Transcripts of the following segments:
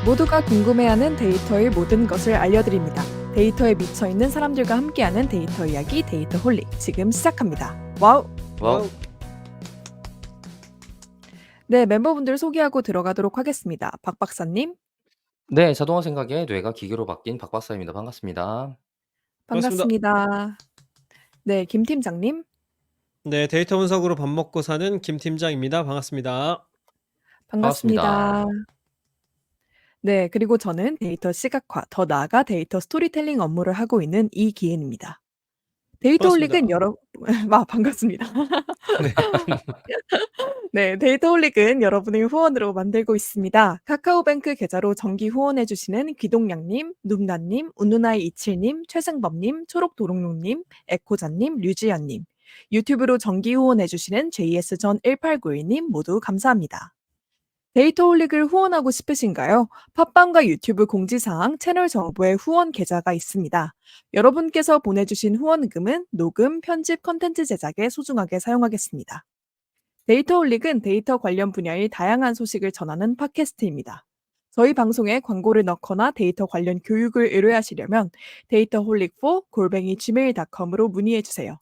모두가 궁금해하는 데이터의 모든 것을 알려드립니다. 데이터에 미쳐있는 사람들과 함께하는 데이터 이야기 데이터홀릭 지금 시작합니다. 와우! 와우. 네, 멤버분들 소개하고 들어가도록 하겠습니다. 박 박사님, 네. 자동화 생각에 뇌가 기계로 바뀐 박 박사입니다. 반갑습니다. 반갑습니다. 반갑습니다. 네, 김 팀장님, 네, 데이터 분석으로 밥 먹고 사는 김 팀장입니다. 반갑습니다. 반갑습니다. 반갑습니다. 네, 그리고 저는 데이터 시각화, 더 나아가 데이터 스토리텔링 업무를 하고 있는 이기은입니다. 데이터홀릭은 반갑습니다. 여러 반갑습니다. 네. 네, 데이터홀릭은 여러분의 후원으로 만들고 있습니다. 카카오뱅크 계좌로 정기 후원해 주시는 귀동냥님, 눔나님, 운누나이27님, 최승범님, 초록도롱뇽님, 에코자님, 류지연님, 유튜브로 정기 후원해 주시는 JS전 1891님 모두 감사합니다. 데이터홀릭을 후원하고 싶으신가요? 팟빵과 유튜브 공지사항, 채널 정보에 후원 계좌가 있습니다. 여러분께서 보내주신 후원금은 녹음, 편집, 컨텐츠 제작에 소중하게 사용하겠습니다. 데이터홀릭은 데이터 관련 분야의 다양한 소식을 전하는 팟캐스트입니다. 저희 방송에 광고를 넣거나 데이터 관련 교육을 의뢰하시려면 data홀릭4@gmail.com으로 문의해주세요.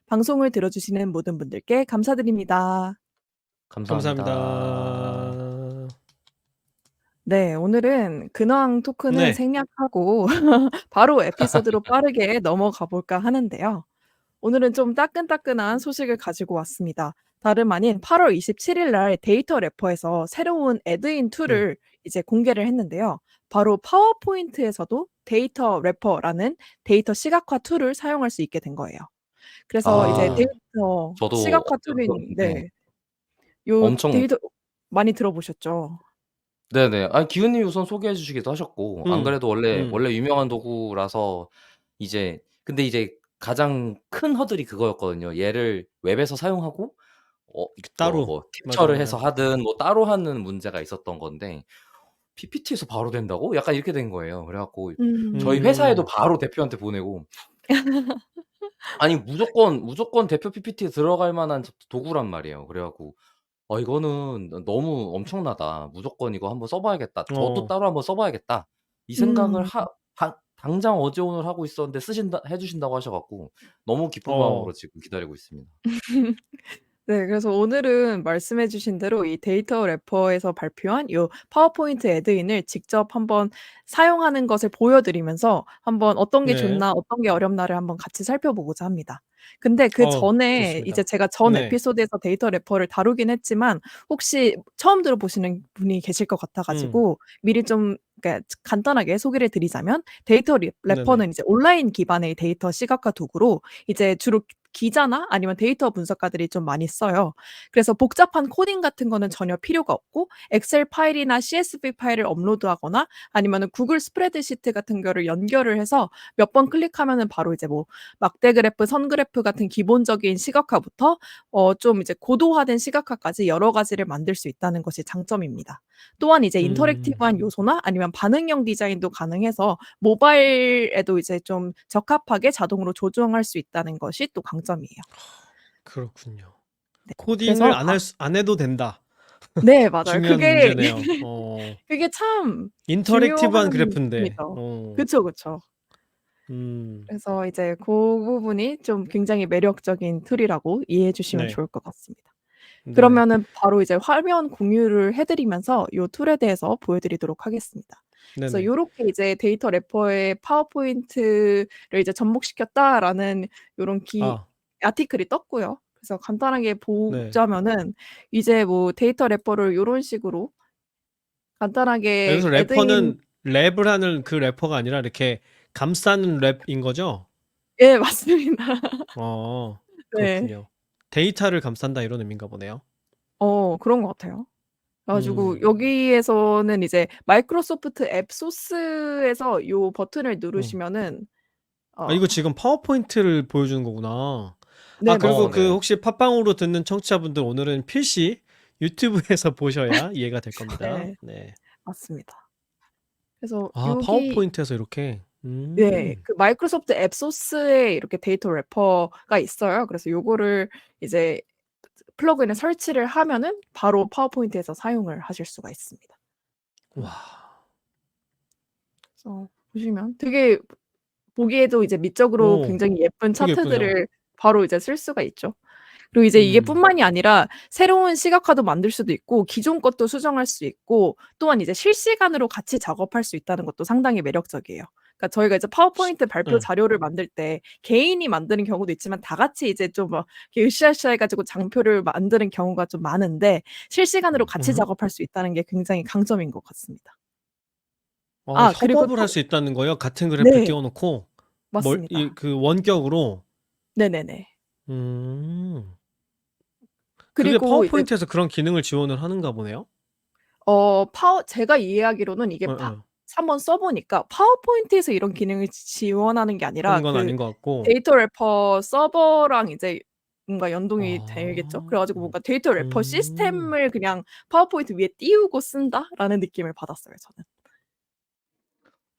방송을 들어주시는 모든 분들께 감사드립니다. 감사합니다. 감사합니다. 네, 오늘은 근황 토크는 네. 생략하고 바로 에피소드로 빠르게 넘어가 볼까 하는데요. 오늘은 좀 따끈따끈한 소식을 가지고 왔습니다. 다름 아닌 8월 27일 날 데이터 래퍼에서 새로운 애드인 음. 툴을 이제 공개를 했는데요. 바로 파워포인트에서도 데이터 래퍼라는 데이터 시각화 툴을 사용할 수 있게 된 거예요. 그래서 이제 아. 오. 데이터 저도 시각화 툴인 네. 네. 요 엄청 데이터 많이 들어보셨죠? 네네. 아니 기훈 님이 우선 소개해 주시기도 하셨고 안 음. 그래도 원래 음. 원래 유명한 도구라서 이제 근데 이제 가장 큰 허들이 그거였거든요. 얘를 웹에서 사용하고 이거 따로. 뭐 맞아요, 캡처를 해서 맞아요. 하든 뭐 따로 하는 문제가 있었던 건데 PPT에서 바로 된다고? 약간 이렇게 된 거예요. 그래 갖고 저희 회사에도 음. 바로 대표한테 보내고 아니 무조건 대표 PPT에 들어갈 만한 도구란 말이에요. 그래 갖고 이거는 너무 엄청나다. 무조건 이거 한번 써 봐야겠다. 저도 어. 따로 한번 써 봐야겠다.' 이 생각을 음. 하 당 당장 어제 오늘 하고 있었는데 쓰신다 해 주신다고 하셔 갖고 너무 기쁜 마음으로 어. 지금 기다리고 있습니다. 네. 그래서 오늘은 말씀해 주신 대로 이 데이터 래퍼에서 발표한 요 파워포인트 애드인을 직접 한번 사용하는 것을 보여드리면서 한번 어떤 게 네. 좋나 어떤 게 어렵나를 한번 같이 살펴보고자 합니다. 근데 그전에 이제 좋습니다. 제가 전 네. 에피소드에서 데이터 래퍼를 다루긴 했지만 혹시 처음 들어보시는 분이 계실 것 같아 음. 가지고 미리 좀 그러니까 간단하게 소개를 드리자면 데이터 네네. 래퍼는 이제 온라인 기반의 데이터 시각화 도구로 이제 주로 기자나 아니면 데이터 분석가들이 좀 많이 써요. 그래서 복잡한 코딩 같은 거는 전혀 필요가 없고 엑셀 파일이나 CSV 파일을 업로드하거나 아니면은 구글 스프레드시트 같은 거를 연결을 해서 몇 번 클릭하면은 바로 이제 뭐 막대 그래프, 선 그래프 같은 기본적인 시각화부터 좀 이제 고도화된 시각화까지 여러 가지를 만들 수 있다는 것이 장점입니다. 또한 이제 음. 인터랙티브한 요소나 아니면 반응형 디자인도 가능해서 모바일에도 이제 좀 적합하게 자동으로 조정할 수 있다는 것이 또 강점이에요. 그렇군요. 네. 코딩을 그래서 안 해도 된다. 네, 맞아요. 중요한 그게 문제네요. 그게 참 인터랙티브한 중요한 그래프인데. 부분이죠. 그쵸, 그쵸. 음. 그래서 이제 고 부분이 좀 굉장히 매력적인 툴이라고 이해해 주시면 네. 좋을 것 같습니다. 네네. 그러면은 바로 이제 화면 공유를 해 드리면서 요 툴에 대해서 보여 드리도록 하겠습니다. 그래서 네네. 요렇게 이제 데이터 래퍼에 파워포인트를 이제 접목시켰다라는 요런 아. 아티클이 떴고요. 그래서 간단하게 네. 보자면은 이제 뭐 데이터 래퍼를 요런 식으로 간단하게 여기서 애드인 래퍼는 랩을 하는 그 래퍼가 아니라 이렇게 감싸는 랩인 거죠? 예, 맞습니다. 네. 그렇군요. 데이터를 감싼다 이런 의미인가 보네요. 그런 것 같아요. 그래 가지고 음. 여기에서는 이제 마이크로소프트 앱 소스에서 요 버튼을 음. 누르시면은 이거 어 지금 파워포인트를 보여주는 거구나. 네, 그리고 그 네. 맞습니다. 혹시 팟빵으로 듣는 청취자분들 오늘은 필시 유튜브에서 보셔야 이해가 될 겁니다. 네. 네. 맞습니다. 그래서 여기 파워포인트에서 이렇게. 네. 그 마이크로소프트 앱 소스에 이렇게 데이터 래퍼가 있어요. 그래서 요거를 이제 플러그인을 설치를 하면은 바로 파워포인트에서 사용을 하실 수가 있습니다. 와. 그래서 보시면 되게 보기에도 이제 미적으로 오, 굉장히 예쁜 되게 예쁘네요. 차트들을 바로 이제 쓸 수가 있죠. 그리고 이제 이게 음, 뿐만이 아니라 새로운 시각화도 만들 수도 있고 기존 것도 수정할 수 있고 또한 이제 실시간으로 같이 작업할 수 있다는 것도 상당히 매력적이에요. 그러니까 저희가 이제 파워포인트 발표 네. 자료를 만들 때 개인이 만드는 경우도 있지만 다 같이 이제 좀 막 이렇게 으쌰으쌰 해가지고 장표를 만드는 경우가 좀 많은데 실시간으로 같이 작업할 수 있다는 게 굉장히 강점인 것 같습니다. 그리고 협업을 할 수 있다는 거예요? 같은 그래프를 네, 띄워놓고 맞습니다. 그 원격으로. 네네네. 그게 그리고 이제 파워포인트에서 그런 기능을 지원을 하는가 보네요. 제가 이해하기로는 이게 예, 예. 한번 써보니까 파워포인트에서 이런 기능을 지원하는 게 아니라 하는 건 아닌 것 같고. 데이터 래퍼 서버랑 이제 뭔가 연동이 되겠죠. 아, 그래가지고 뭔가 데이터 래퍼 음, 시스템을 그냥 파워포인트 위에 띄우고 쓴다라는 느낌을 받았어요, 저는.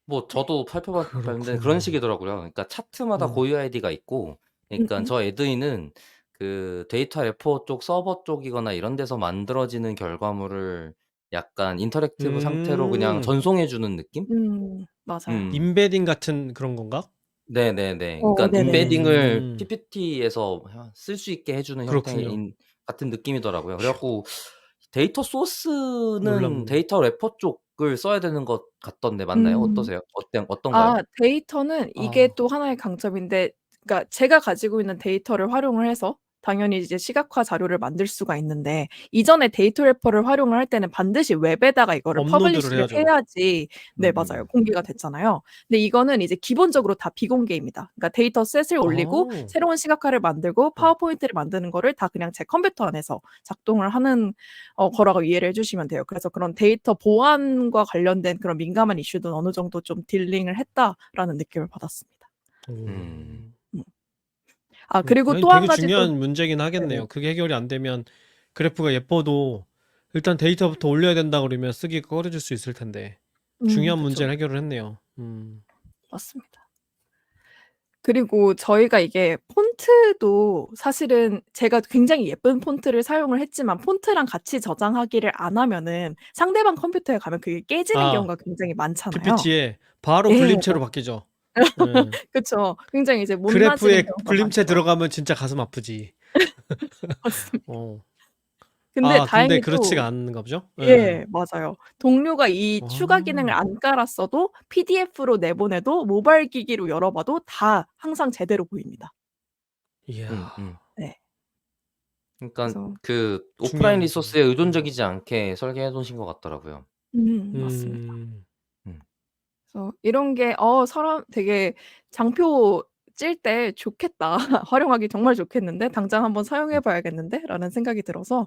뭐 저도 발표했는데 그런 그렇군요. 식이더라고요. 그러니까 차트마다 고유 아이디가 있고 그러니까 음. 저 에드인은 그 데이터 레포 쪽 서버 쪽이거나 이런 데서 만들어지는 결과물을 약간 인터랙티브 상태로 그냥 전송해 주는 느낌? 맞아요. 음. 임베딩 같은 그런 건가? 네네네. 그러니까 네네네. 임베딩을 PPT에서 쓸 수 있게 해 주는 형태의 그렇군요. 같은 느낌이더라고요. 그래 휴, 갖고 데이터 소스는 놀랍네. 데이터 레포 쪽을 써야 되는 것 같던데 맞나요? 음. 어떠세요? 어떤가요? 데이터는 이게 아, 또 하나의 강점인데 그러니까 제가 가지고 있는 데이터를 활용을 해서 당연히 이제 시각화 자료를 만들 수가 있는데 이전에 데이터 래퍼를 활용을 할 때는 반드시 웹에다가 이거를 업로드를 퍼블리시를 해야죠. 해야지 네, 맞아요. 공개가 됐잖아요. 근데 이거는 이제 기본적으로 다 비공개입니다. 그러니까 데이터 셋을 올리고 아, 새로운 시각화를 만들고 파워포인트를 만드는 거를 다 그냥 제 컴퓨터 안에서 작동을 하는 거라고 이해를 해 주시면 돼요. 그래서 그런 데이터 보안과 관련된 그런 민감한 이슈도 어느 정도 좀 딜링을 했다라는 느낌을 받았습니다. 음. 음. 그리고 그렇구나. 또 한 되게 가지 또 중요한 문제긴 네네. 하겠네요. 그게 해결이 안 되면 그래프가 예뻐도 일단 데이터부터 올려야 된다 그러면 쓰기가 꺼려질 수 있을 텐데 중요한 그쵸. 문제를 해결을 했네요. 맞습니다. 그리고 저희가 이게 폰트도 사실은 제가 굉장히 예쁜 폰트를 사용을 했지만 폰트랑 같이 저장하기를 안 하면은 상대방 컴퓨터에 가면 그게 깨지는 아, 경우가 굉장히 많잖아요. PPT에 바로 예. 굴림체로 바뀌죠. 예. 그쵸. 굉장히 이제 못나지는 그래프에 경우가 굴림체 많죠. 들어가면 진짜 가슴 아프지. 맞습니다. 어. 근데 근데 그렇지가 다행히도 않은가 보죠? 예. 예, 맞아요. 동료가 이 추가 기능을 아, 안 깔았어도 PDF로 내보내도 모바일 기기로 열어봐도 다 항상 제대로 보입니다. 이야, 네. 그러니까 그래서 그 오프라인 중요한 거네. 리소스에 의존적이지 않게 설계해 놓으신 것 같더라고요. 맞습니다. 음. 그래서 이런 게 사람 되게 장표 찔 때 좋겠다. 활용하기 정말 좋겠는데 '당장 한번 사용해 음. 봐야겠는데.'라는 생각이 들어서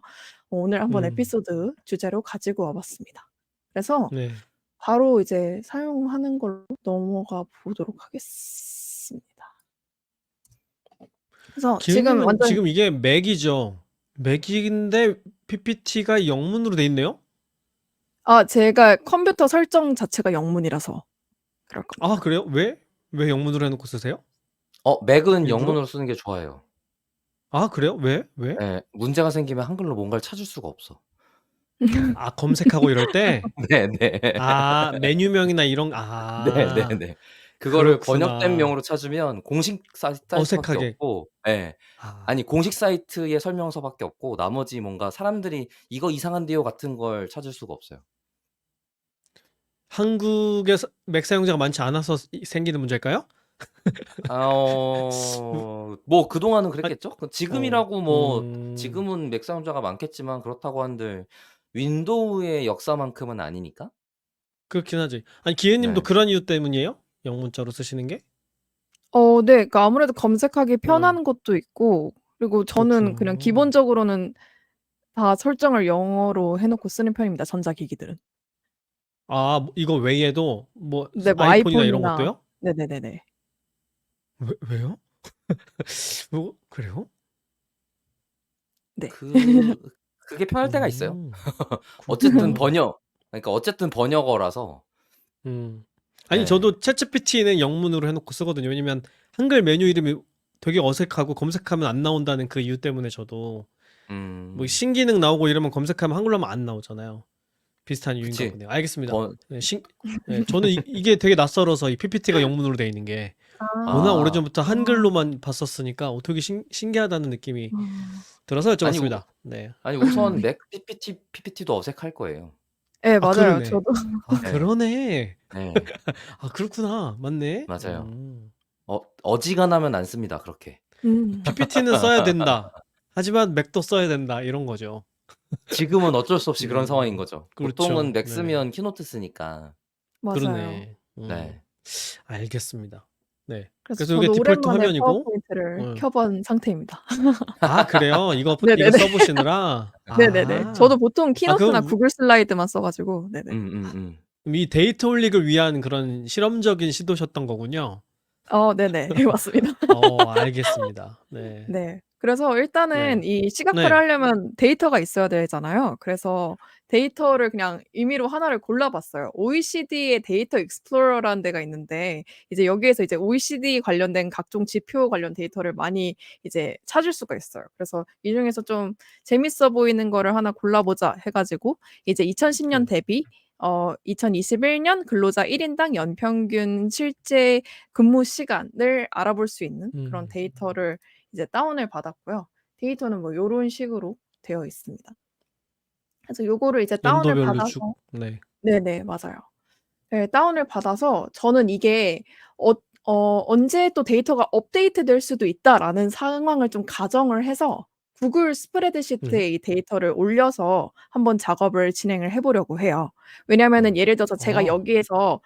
오늘 한번 음, 에피소드 주제로 가지고 와 봤습니다. 그래서 네. 바로 이제 사용하는 걸로 넘어가 보도록 하겠습니다. 그래서 지금 기은님은 완전 지금 이게 맥이죠? 맥인데 PPT가 영문으로 돼 있네요? 제가 컴퓨터 설정 자체가 영문이라서 그럴 아, 겁니다. 그래요? 왜? 왜 영문으로 해놓고 쓰세요? 맥은 일부러? 영문으로 쓰는 게 좋아요. 아, 그래요? 왜? 왜? 예. 문제가 생기면 한글로 뭔가를 찾을 수가 없어. 아, 검색하고 이럴 때? 네네. 아, 메뉴명이나 네네네. 그거를 번역된 그렇구나. 명으로 찾으면 공식 사이트밖에 어색하게. 없고 예. 아, 아니 공식 사이트의 설명서밖에 없고 나머지 뭔가 사람들이 "이거 이상한데요." 같은 걸 찾을 수가 없어요. 한국에서 맥 사용자가 많지 않아서 생기는 문제일까요? 뭐, 뭐 그동안은 아, 그랬겠죠? 지금이라고 음, 지금은 맥 사용자가 많겠지만 그렇다고 한들 윈도우의 역사만큼은 아니니까. 그렇긴 하지. 아니, 기회님도 네. 그런 이유 때문이에요? 영문자로 쓰시는 게? 네. 그러니까 아무래도 검색하기 응, 편한 것도 있고 그리고 저는 그냥 그렇구나. 기본적으로는 다 설정을 영어로 해 놓고 쓰는 편입니다, 전자기기들은. 이거 외에도 뭐 네, 뭐 아이폰이나 이런 아이폰이나 것도요? 네네네네. 왜요? 그래요? 네. 그게 편할 때가 있어요. 음, 어쨌든 그렇구나. 번역어라서. 음. 아니, 예. 저도 챗GPT는 영문으로 해놓고 쓰거든요. 왜냐면 한글 메뉴 이름이 되게 어색하고 검색하면 안 나온다는 그 이유 때문에 저도 뭐 음. 신기능 나오고 이러면 검색하면 한글로 하면 안 나오잖아요. 비슷한 이유인가 그치. 보네요. 알겠습니다. 더 네, 저는 이게 되게 낯설어서 이 PPT가 영문으로 돼 있는 게 워낙 아. 오래전부터 한글로만 봤었으니까 어떻게 신기하다는 느낌이 음. 들어서 아니 여쭤봤습니다. 네. 아니 우선 맥 PPT도 어색할 거예요. 예, 아, 맞아요. 그러네. 저도 아, 네. 그러네. 네. 아, 그렇구나. 맞네. 맞아요. 어지간하면 안 씁니다. 그렇게. PPT는 써야 된다. 하지만 맥도 써야 된다. 이런 거죠. 지금은 어쩔 수 없이 그런 상황인 거죠. 보통은 그렇죠. 맥 네. 쓰면 키노트 쓰니까. 맞아요. 그러네. 네. 알겠습니다. 네. 그래서 그래서 이게 저도 디폴트 오랜만에 화면이고. 파워포인트를 켜본 상태입니다. 아, 그래요? 이거 네네네. 써보시느라? 네네네. 아. 저도 보통 키노트나 그럼 구글 슬라이드만 써가지고. 네네. 이 데이터 올릭을 위한 그런 실험적인 시도셨던 거군요. 네네. 맞습니다. 알겠습니다. 네. 네. 그래서 일단은 네. 이 시각화를 네. 하려면 데이터가 있어야 되잖아요. 그래서 데이터를 그냥 임의로 하나를 골라봤어요. OECD의 데이터 익스플로러라는 데가 있는데 이제 여기에서 이제 OECD 관련된 각종 지표 관련 데이터를 많이 이제 찾을 수가 있어요. 그래서 이 중에서 좀 재밌어 보이는 거를 하나 골라보자 해가지고 이제 2010년 대비 2021년 근로자 1인당 연평균 실제 근무 시간을 알아볼 수 있는 그런 데이터를 이제 다운을 받았고요. 데이터는 뭐 요런 식으로 되어 있습니다. 그래서 요거를 이제 다운을 연도별로 받아서 쭉. 네. 네네. 맞아요. 네, 다운을 받아서 저는 이게 언제 또 데이터가 업데이트될 수도 있다라는 상황을 좀 가정을 해서 구글 스프레드시트에 이 데이터를 올려서 한번 작업을 진행을 해 보려고 해요. 왜냐하면은 예를 들어서 제가 여기에서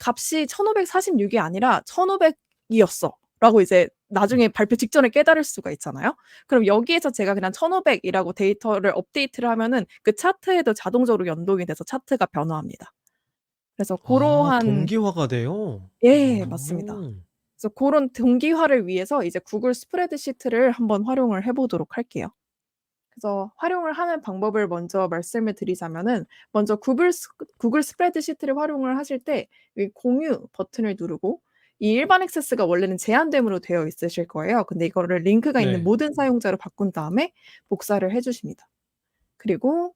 값이 1546이 아니라 1500이었어. 라고 이제 나중에 발표 직전에 깨달을 수가 있잖아요. 그럼 여기에서 제가 그냥 1500이라고 데이터를 업데이트를 하면은 그 차트에도 자동적으로 연동이 돼서 차트가 변화합니다. 그래서 고러한 동기화가 돼요? 예, 맞습니다. 그래서 고런 동기화를 위해서 이제 구글 스프레드시트를 한번 활용을 해 보도록 할게요. 그래서 활용을 하는 방법을 먼저 말씀을 드리자면은 먼저 구글 스프레드시트를 활용을 하실 때 이 공유 버튼을 누르고 이 일반 액세스가 원래는 제한됨으로 되어 있으실 거예요. 근데 이거를 링크가 있는 네. 모든 사용자로 바꾼 다음에 복사를 해 주십니다. 그리고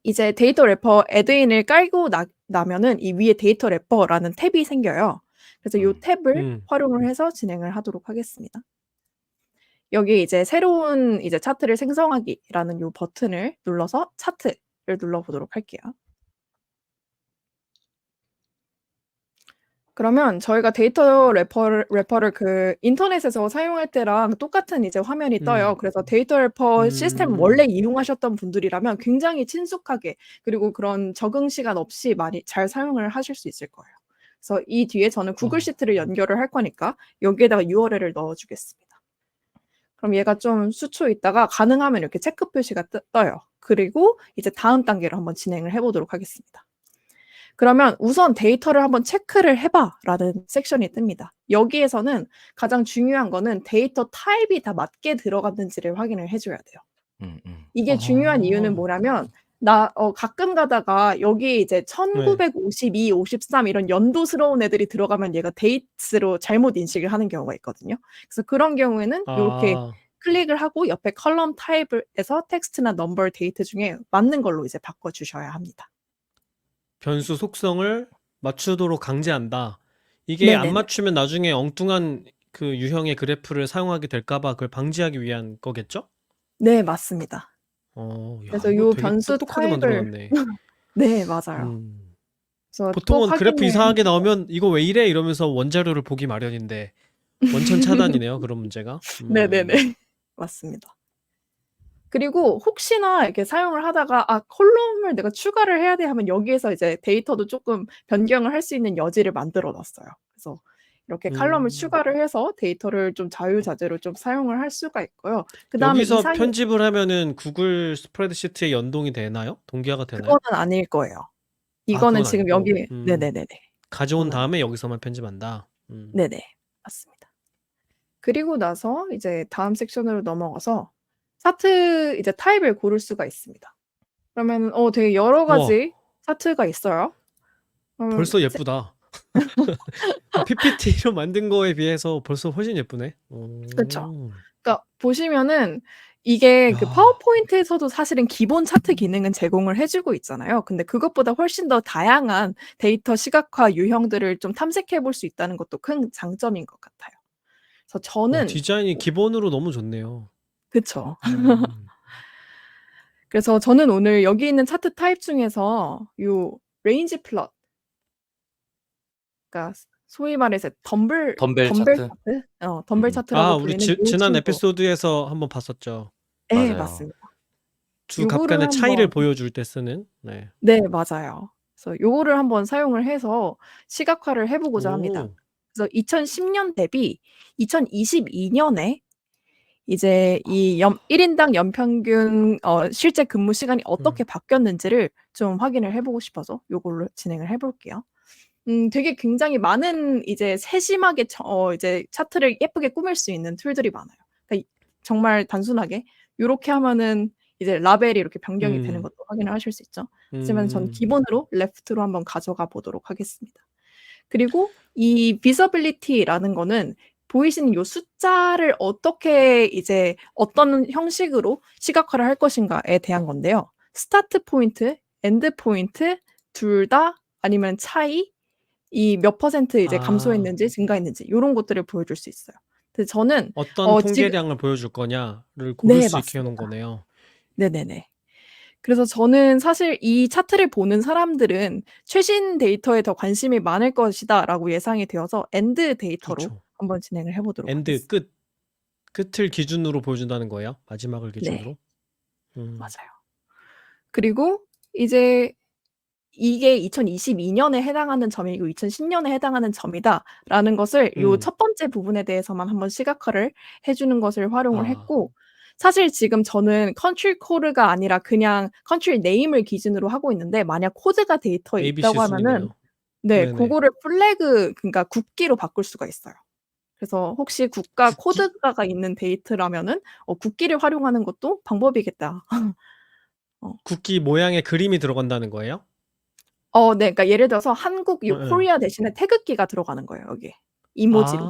이제 데이터 래퍼 애드인을 깔고 나면은 이 위에 데이터 래퍼라는 탭이 생겨요. 그래서 요 탭을 활용을 해서 진행을 하도록 하겠습니다. 여기 이제 새로운 이제 차트를 생성하기라는 요 버튼을 눌러서 차트를 눌러보도록 할게요. 그러면 저희가 데이터 래퍼를 그 인터넷에서 사용할 때랑 똑같은 이제 화면이 떠요. 그래서 데이터 래퍼 시스템 원래 이용하셨던 분들이라면 굉장히 친숙하게 그리고 그런 적응 시간 없이 많이 잘 사용을 하실 수 있을 거예요. 그래서 이 뒤에 저는 구글 시트를 연결을 할 거니까 여기에다가 URL을 넣어 주겠습니다. 그럼 얘가 좀 수초 있다가 가능하면 이렇게 체크 표시가 떠요. 그리고 이제 다음 단계로 한번 진행을 해 보도록 하겠습니다. 그러면 우선 데이터를 한번 체크를 해봐라는 섹션이 뜹니다. 여기에서는 가장 중요한 거는 데이터 타입이 다 맞게 들어갔는지를 확인을 해줘야 돼요. 이게 중요한 이유는 뭐냐면 가끔 가다가 여기 이제 1952, 53 이런 연도스러운 애들이 들어가면 얘가 데이트로 잘못 인식을 하는 경우가 있거든요. 그래서 그런 경우에는 이렇게 클릭을 하고 옆에 컬럼 타입에서 텍스트나 넘버 데이트 중에 맞는 걸로 이제 바꿔주셔야 합니다. 변수 속성을 맞추도록 강제한다. 이게 네네네. 안 맞추면 나중에 엉뚱한 그 유형의 그래프를 사용하게 될까봐 그걸 방지하기 위한 거겠죠? 네, 맞습니다. 그래서 요 되게 변수 똑똑하게 타입을 만들어놨네. 네, 맞아요. 그래서 보통은 꼭 그래프 확인을 이상하게 나오면 이거 왜 이래? 이러면서 원자료를 보기 마련인데 원천 차단이네요. 그런 문제가. 네네네. 맞습니다. 그리고 혹시나 이렇게 사용을 하다가 컬럼을 내가 추가를 해야 돼 하면 여기에서 이제 데이터도 조금 변경을 할 수 있는 여지를 만들어 놨어요. 그래서 이렇게 칼럼을 추가를 해서 데이터를 좀 자유자재로 좀 사용을 할 수가 있고요. 그다음에 여기서 이상이 편집을 하면은 구글 스프레드시트에 연동이 되나요? 동기화가 되나요? 그거는 아닐 거예요. 이거는 그건 지금 아니고. 여기 네네네네. 가져온 그건 다음에 여기서만 편집한다. 네네. 맞습니다. 그리고 나서 이제 다음 섹션으로 넘어가서 차트 이제 타입을 고를 수가 있습니다. 그러면 되게 여러 가지 차트가 있어요. 벌써 예쁘다. PPT로 만든 거에 비해서 벌써 훨씬 예쁘네. 그쵸. 그러니까 보시면은 이게 그 야. 파워포인트에서도 사실은 기본 차트 기능은 제공을 해 주고 있잖아요. 근데 그것보다 훨씬 더 다양한 데이터 시각화 유형들을 좀 탐색해 볼 수 있다는 것도 큰 장점인 것 같아요. 그래서 저는 디자인이 기본으로 너무 좋네요. 그쵸. 음. 그래서 저는 오늘 여기 있는 차트 타입 중에서 요 레인지 플롯 그러니까 소위 말해서 덤벨 덤벨 덤벨 차트? 차트? 덤벨 차트라고 우리 불리는 요 지난 친구. 에피소드에서 한번 봤었죠. 예, 맞아요. 맞습니다. 두 요거를 갑간의 차이를 한번 보여줄 때 쓰는. 네. 네, 맞아요. 그래서 요거를 한번 사용을 해서 시각화를 해 보고자 합니다. 오. 그래서 2010년 대비 2022년에 이제 이 1 인당 연평균 실제 근무 시간이 어떻게 바뀌었는지를 좀 확인을 해 보고 싶어서 요걸로 진행을 해 볼게요. 되게 굉장히 많은 이제 세심하게 이제 차트를 예쁘게 꾸밀 수 있는 툴들이 많아요. 그러니까 정말 단순하게 요렇게 하면은 이제 라벨이 이렇게 변경이 되는 것도 확인을 하실 수 있죠. 하지만 전 기본으로 레프트로 한번 가져가 보도록 하겠습니다. 그리고 이 visibility라는 거는 보이시는 요 숫자를 어떻게 이제 어떤 형식으로 시각화를 할 것인가에 대한 건데요. 스타트 포인트, 엔드 포인트 둘 다 아니면 차이 이 몇 퍼센트 이제 감소했는지 증가했는지 요런 것들을 보여줄 수 있어요. 근데 저는 어떤 지금 통계량을 보여줄 거냐를 고를 네, 수 있게 해 놓은 맞습니다. 거네요. 네네네. 그래서 저는 사실 이 차트를 보는 사람들은 '최신 데이터에 더 관심이 많을 것이다.'라고 예상이 되어서 엔드 데이터로 그렇죠. 한번 진행을 해 보도록 엔드 하겠습니다. 끝을 기준으로 보여준다는 거예요? 마지막을 네. 기준으로? 맞아요. 그리고 이제 이게 2022년에 해당하는 점이고 2010년에 해당하는 점이다라는 것을 요 첫 번째 부분에 대해서만 한번 시각화를 해 주는 것을 활용을 했고 사실 지금 저는 컨트리 코드가 아니라 그냥 컨트리 네임을 기준으로 하고 있는데 만약 코드가 데이터에 ABC 있다고 하면은 순이네요. 네, 네네. 고거를 플래그 그러니까 국기로 바꿀 수가 있어요. 그래서 혹시 국가 국기? 코드가 있는 데이터라면은 국기를 활용하는 것도 방법이겠다. 국기 모양의 그림이 들어간다는 거예요? 네. 그러니까 예를 들어서 한국 요 예예. 코리아 대신에 태극기가 들어가는 거예요, 여기에. 이모지로.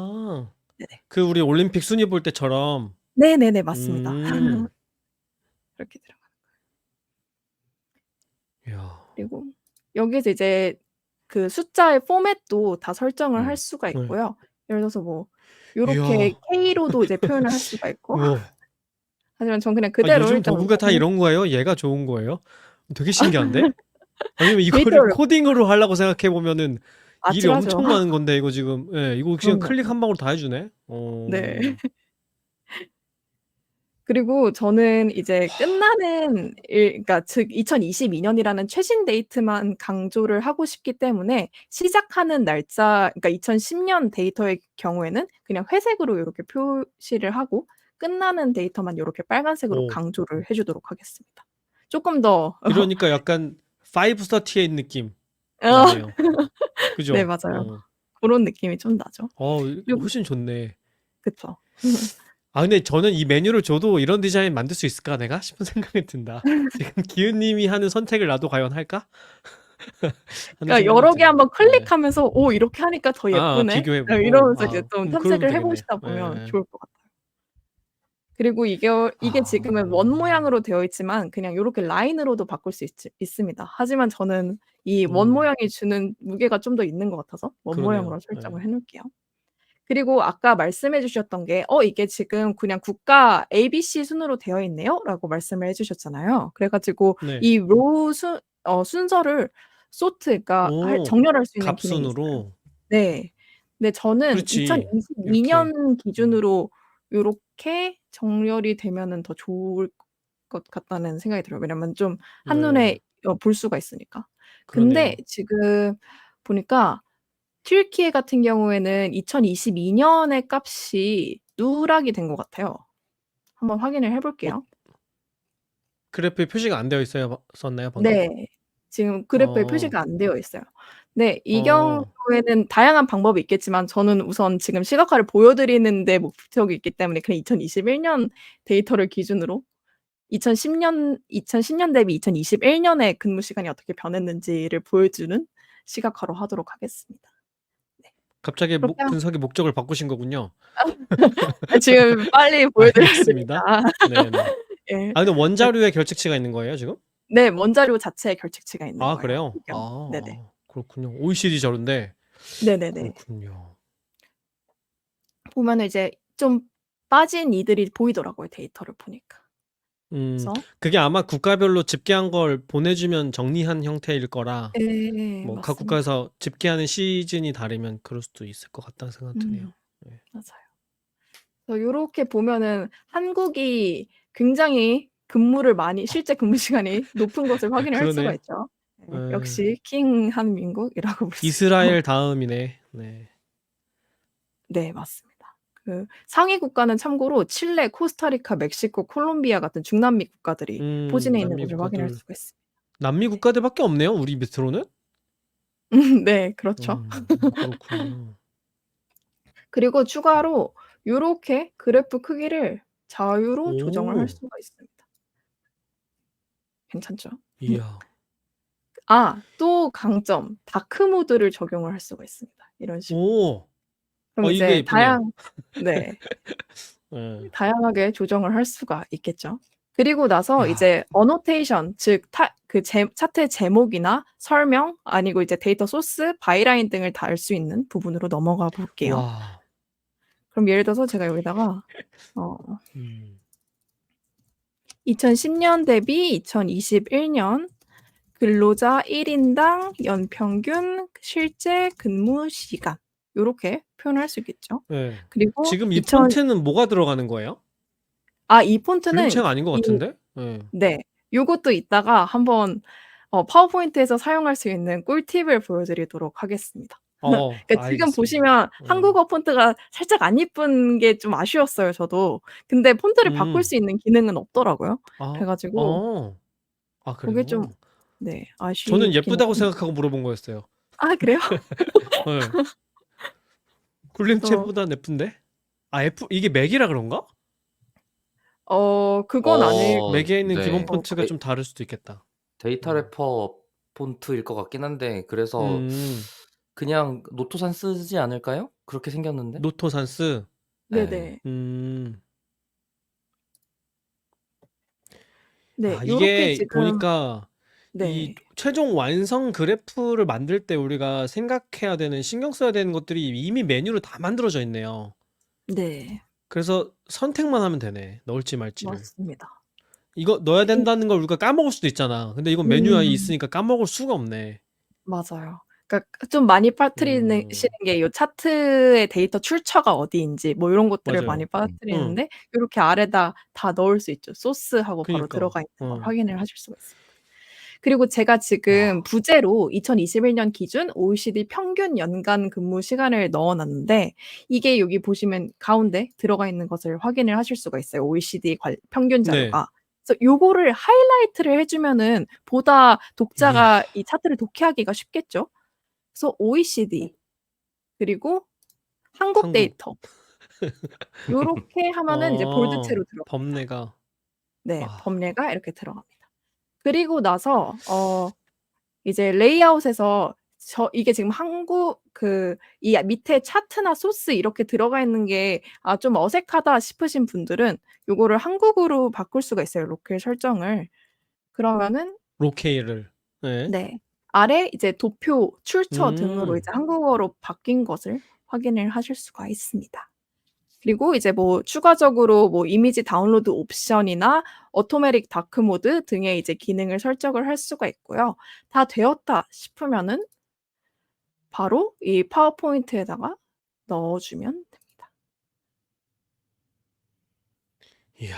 네네. 그 우리 올림픽 순위 볼 때처럼. 네네네. 맞습니다. 그렇게 들어가는 이야. 그리고 여기에서 이제 그 숫자의 포맷도 다 설정을 할 수가 네. 있고요. 예를 들어서 뭐 이야. 요렇게 K로도 이제 표현을 할 수가 있고 우와. 하지만 전 그냥 그대로 요즘 일단 도구가 다 원을 이런 거예요? 얘가 좋은 거예요? 되게 신기한데? 아니면 이거를 데이터를 코딩으로 하려고 생각해 보면은 일이 아찔하죠. 엄청 많은 건데 이거 지금 이거 그냥 그럼요. 클릭 한 방으로 다 해 주네. 네. 그리고 저는 이제 끝나는 그러니까 즉 2022년이라는 최신 데이트만 강조를 하고 싶기 때문에 시작하는 날짜 그러니까 2010년 데이터의 경우에는 그냥 회색으로 요렇게 표시를 하고 끝나는 데이터만 요렇게 빨간색으로 오. 강조를 해 주도록 하겠습니다. 쪼끔 더 이러니까 약간 538 느낌 어 나네요. 네, 그죠? 맞아요. 고런 느낌이 좀 나죠. 그리고 훨씬 좋네. 그쵸. 근데 저는 이 메뉴를 줘도 '이런 디자인 만들 수 있을까 내가?' 싶은 생각이 든다. 지금 기훈 님이 하는 선택을 나도 과연 할까? 하는 그러니까 생각이 여러 개 드네요. 한번 네. 클릭하면서 '오, 이렇게 하니까 더 예쁘네.' 비교해 보고. 이러면서 이제 좀 그러면 탐색을 해 되겠네. 보시다 보면 예. 좋을 것 같아요. 그리고 이게 지금은 원 모양으로 되어 있지만 그냥 요렇게 라인으로도 바꿀 수 있습니다. 하지만 저는 이 원 모양이 주는 무게가 좀 더 있는 것 같아서 원 모양으로 그러네요. 설정을 해 놓을게요. 그리고 아까 말씀해 주셨던 게 이게 지금 그냥 국가 ABC 순으로 되어 있네요."라고 말씀을 해 주셨잖아요. 그래 가지고 네. 이 로우 순서를 sort 그러니까 정렬할 수 있는 기능이 있어요. 값순으로. 네. 근데 저는 그렇지. 이렇게. 2022년 기준으로 요렇게 정렬이 되면은 더 좋을 것 같다는 생각이 들어요. 왜냐면 좀 네. 한눈에 볼 수가 있으니까. 근데 그러네요. 지금 보니까 튀르키예 같은 경우에는 2022년의 값이 누락이 된 것 같아요. 한번 확인을 해 어 볼게요. 그래프에 표시가 안 되어 있었나요 방금? 네. 지금 그래프에 어. 표시가 안 되어 있어요. 네. 이 어. 경우에는 다양한 방법이 있겠지만 저는 우선 지금 시각화를 보여 드리는 데 목적이 있기 때문에 그냥 2021년 데이터를 기준으로 2010년 대비 2021년에 근무 시간이 어떻게 변했는지를 보여주는 시각화로 하도록 하겠습니다. 네. 갑자기 그렇게 분석의 목적을 바꾸신 거군요. 지금 빨리 보여 드려야 알겠습니다. 되니까. 네네. 예. 아 근데 원자료에 결책치가 있는 거예요, 지금? 네, 원자료 자체에 결책치가 있는 아 거예요. 그래요? 의견. 네네. 그렇군요. OECD 자료인데. 네네네. 그렇군요. 보면은 이제 좀 빠진 이들이 보이더라고요, 데이터를 보니까. 그래서 그게 아마 국가별로 집계한 걸 보내주면 정리한 형태일 거라 예, 뭐 각 맞습니다. 국가에서 집계하는 시즌이 다르면 그럴 수도 있을 것 같다는 생각 드네요. 네. 맞아요. 그래서 요렇게 보면은 한국이 굉장히 근무를 많이 실제 근무 시간이 높은 것을 확인을 할 수가 그러네. 있죠. 네, 예. 역시 킹 한민국이라고 볼 수 있고. 이스라엘 다음이네. 네. 네, 맞습니다. 그 상위 국가는 참고로 칠레, 코스타리카, 멕시코, 콜롬비아 같은 중남미 국가들이 포진해 있는 남미 것을 확인할 국가들 수가 있습니다. 남미 국가들밖에 없네요. 우리 밑으로는. 네, 그렇죠. 그렇군요. 그리고 추가로 요렇게 그래프 크기를 자유로 조정을 할 오. 수가 있습니다. 괜찮죠? 이야. 아, 또 강점. 다크 모드를 적용을 할 수가 있습니다. 이런 식으로. 오. 그럼 이게 이제 예쁘네요. 네. 예. 다양하게 조정을 할 수가 있겠죠. 그리고 나서 야. 이제 어노테이션 즉 차트의 제목이나 설명 아니고 이제 데이터 소스, 바이라인 등을 달 수 있는 부분으로 넘어가 볼게요. 와. 그럼 예를 들어서 제가 여기다가 2010년 대비 2021년 근로자 1인당 연평균 실제 근무 시간 요렇게 표현을 할 수 있겠죠. 네. 그리고 지금 이 폰트는 뭐가 들어가는 거예요? 이 폰트는 그림체가 아닌 것 같은데? 네. 네. 요것도 이따가 한번 파워포인트에서 사용할 수 있는 꿀팁을 보여드리도록 하겠습니다. 그러니까 지금 알겠습니다. 보시면 한국어 폰트가 살짝 안 이쁜 게 좀 아쉬웠어요, 저도. 근데 폰트를 바꿀 수 있는 기능은 없더라고요. 그래 가지고 그게 좀 그래요? 네, 저는 아쉽긴 예쁘다고 했습니다. 생각하고 물어본 거였어요. 아, 그래요? 네. 굴림체보다 예쁜데? 이게 맥이라 그런가? 그건 아닐 맥에 있는 기본 네. 폰트가 좀 다를 수도 있겠다. 데이터 래퍼 폰트일 것 같긴 한데 그래서 음. 그냥 노토산 쓰지 않을까요? 그렇게 생겼는데? 노토산스. 네네. 네, 요렇게 이게 지금 보니까 이 네. 최종 완성 그래프를 만들 때 우리가 생각해야 되는 신경 써야 되는 것들이 이미 메뉴로 다 만들어져 있네요. 네. 그래서 선택만 하면 되네. 넣을지 말지를. 맞습니다. 이거 넣어야 된다는 걸 우리가 까먹을 수도 있잖아. 근데 이건 메뉴에 있으니까 까먹을 수가 없네. 맞아요. 그러니까 좀 많이 빠뜨리는 시는 게 요 차트의 데이터 출처가 어디인지 뭐 요런 것들을 많이 맞아요. 빠뜨리는데 요렇게 아래다 다 넣을 수 있죠. 소스하고 바로 그니까. 들어가 있는 걸 확인을 하실 수가 있습니다. 그리고 제가 지금 부제로 2021년 기준 OECD 평균 연간 근무 시간을 넣어 놨는데 이게 여기 보시면 가운데 들어가 있는 것을 확인을 하실 수가 있어요. OECD 평균 자료가. 그래서 요거를 하이라이트를 해 주면은 보다 독자가 이 차트를 독해하기가 쉽겠죠. 그래서 OECD 그리고 한국 데이터 요렇게 하면은 이제 볼드체로 들어갑니다. 범례가. 네, 범례가 이렇게 들어갑니다. 그리고 나서 이제 레이아웃에서 이게 지금 이 밑에 차트나 소스 이렇게 들어가 있는 게 좀 어색하다 싶으신 분들은 요거를 한국어로 바꿀 수가 있어요, 로컬 설정을. 그러면은 로케이를. 네. 아래 이제 도표, 출처 등으로 이제 한국어로 바뀐 것을 확인을 하실 수가 있습니다. 그리고 이제 뭐 추가적으로 뭐 이미지 다운로드 옵션이나 오토매틱 다크 모드 등의 이제 기능을 설정을 할 수가 있고요. 다 되었다 싶으면은 바로 이 파워포인트에다가 넣어 주면 됩니다. 이야.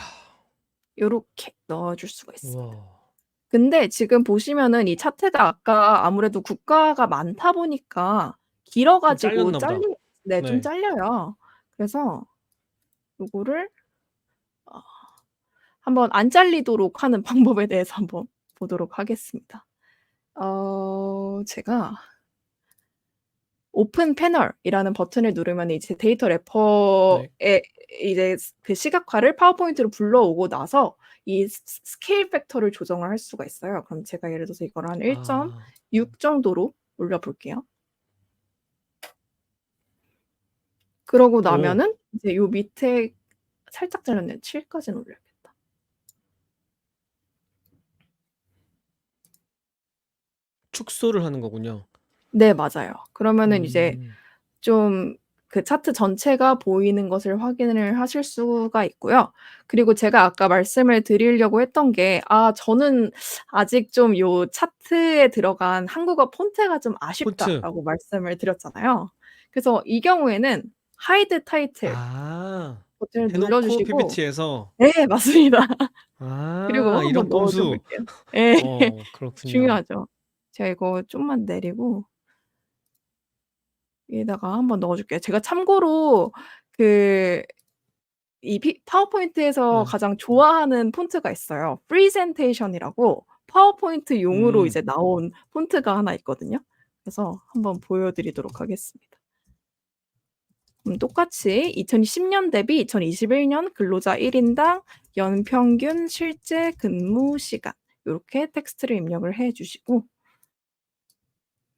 요렇게 넣어 줄 수가 있습니다. 우와. 근데 지금 보시면은 이 차트가 아까 아무래도 국가가 많다 보니까 길어 가지고 잘렸나 보다. 좀 잘려요. 그래서 요거를 한번 안 잘리도록 하는 방법에 대해서 한번 보도록 하겠습니다. 제가 오픈 패널이라는 버튼을 누르면 이제 데이터 래퍼의 이제 그 시각화를 파워포인트로 불러오고 나서 이 스케일 팩터를 조정을 할 수가 있어요. 그럼 제가 예를 들어서 이거를 한 1.6 정도로 올려 볼게요. 그러고 나면은 이제 요 밑에 살짝 잘렸네요. 7 까지는 올려야겠다. 축소를 하는 거군요. 네, 맞아요. 그러면은 이제 음. 좀 그 차트 전체가 보이는 것을 확인을 하실 수가 있고요. 그리고 제가 아까 말씀을 드리려고 했던 게 저는 아직 좀 요 차트에 들어간 한국어 폰트가 좀 폰트. 아쉽다라고 말씀을 드렸잖아요. 그래서 이 경우에는 하이드 타이틀 아. 버튼을 해 눌러 놓고 주시고 PPT에서 네, 맞습니다. 그리고 이런 한번 넣어 줘 꼼수. 볼게요. 예. 그렇군요. 중요하죠. 제가 이거 좀만 내리고 여기다가 한번 넣어 줄게요. 제가 참고로 그 이 파워포인트에서 네. 가장 좋아하는 폰트가 있어요. 프리젠테이션이라고 파워포인트용으로 음. 이제 나온 폰트가 하나 있거든요. 그래서 한번 보여 드리도록 하겠습니다. 똑같이 2010년 대비 2021년 근로자 1 인당 연평균 실제 근무 시간 요렇게 텍스트를 입력을 해 주시고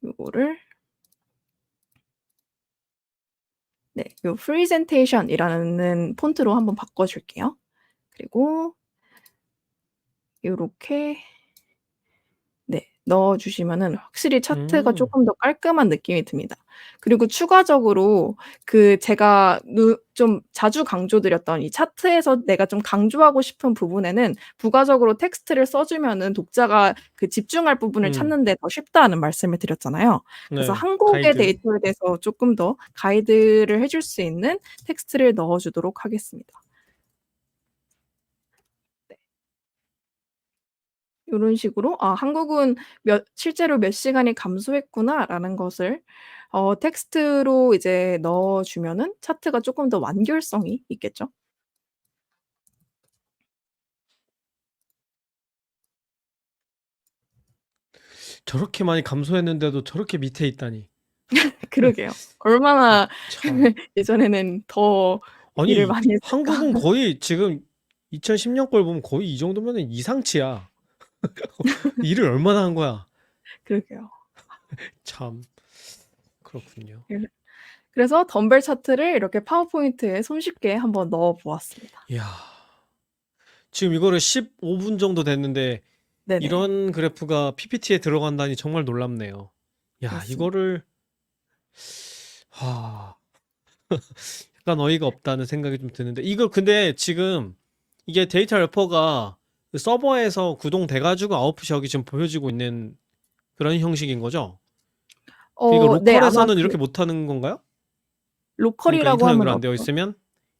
요거를 네, 요 presentation이라는 폰트로 한번 바꿔 줄게요. 그리고 요렇게 네, 넣어 주시면은 확실히 차트가 음. 쪼끔 더 깔끔한 느낌이 듭니다. 그리고 추가적으로 그 제가 좀 자주 강조드렸던 이 차트에서 내가 좀 강조하고 싶은 부분에는 부가적으로 텍스트를 써 주면은 독자가 그 집중할 부분을 음. 찾는 데 더 쉽다는 말씀을 드렸잖아요. 그래서 네. 한국의 가이드. 데이터에 대해서 쪼끔 더 가이드를 해줄 수 있는 텍스트를 넣어 주도록 하겠습니다. 네. 요런 식으로 '한국은 실제로 몇 시간이 감소했구나.'라는 것을 텍스트로 이제 넣어 주면은 차트가 쪼끔 더 완결성이 있겠죠. 저렇게 많이 감소했는데도 저렇게 밑에 있다니. 그러게요. 얼마나 참. 예전에는 더 일을 아니 많이 했을까. 한국은 거의 지금 2010년 걸 보면 거의 이 정도면은 이상치야. 일을 얼마나 한 거야. 그러게요. 참. 그렇군요. 그래서 덤벨 차트를 이렇게 파워포인트에 손쉽게 한번 넣어 보았습니다. 이야. 지금 이거를 15분 정도 됐는데 네네. 이런 그래프가 PPT에 들어간다니 정말 놀랍네요. 야, 그렇습니다. 이거를 약간 어이가 없다는 생각이 좀 드는데 이거 근데 지금 이게 데이터 래퍼가 그 서버에서 구동돼 가지고 아웃풋이 지금 보여지고 있는 그런 형식인 거죠? 그러니까 네, 아마 로컬에서는 이렇게 못하는 건가요? 그러니까 로컬이라고 인터넷 하면 연결 안 되어 어때요? 있으면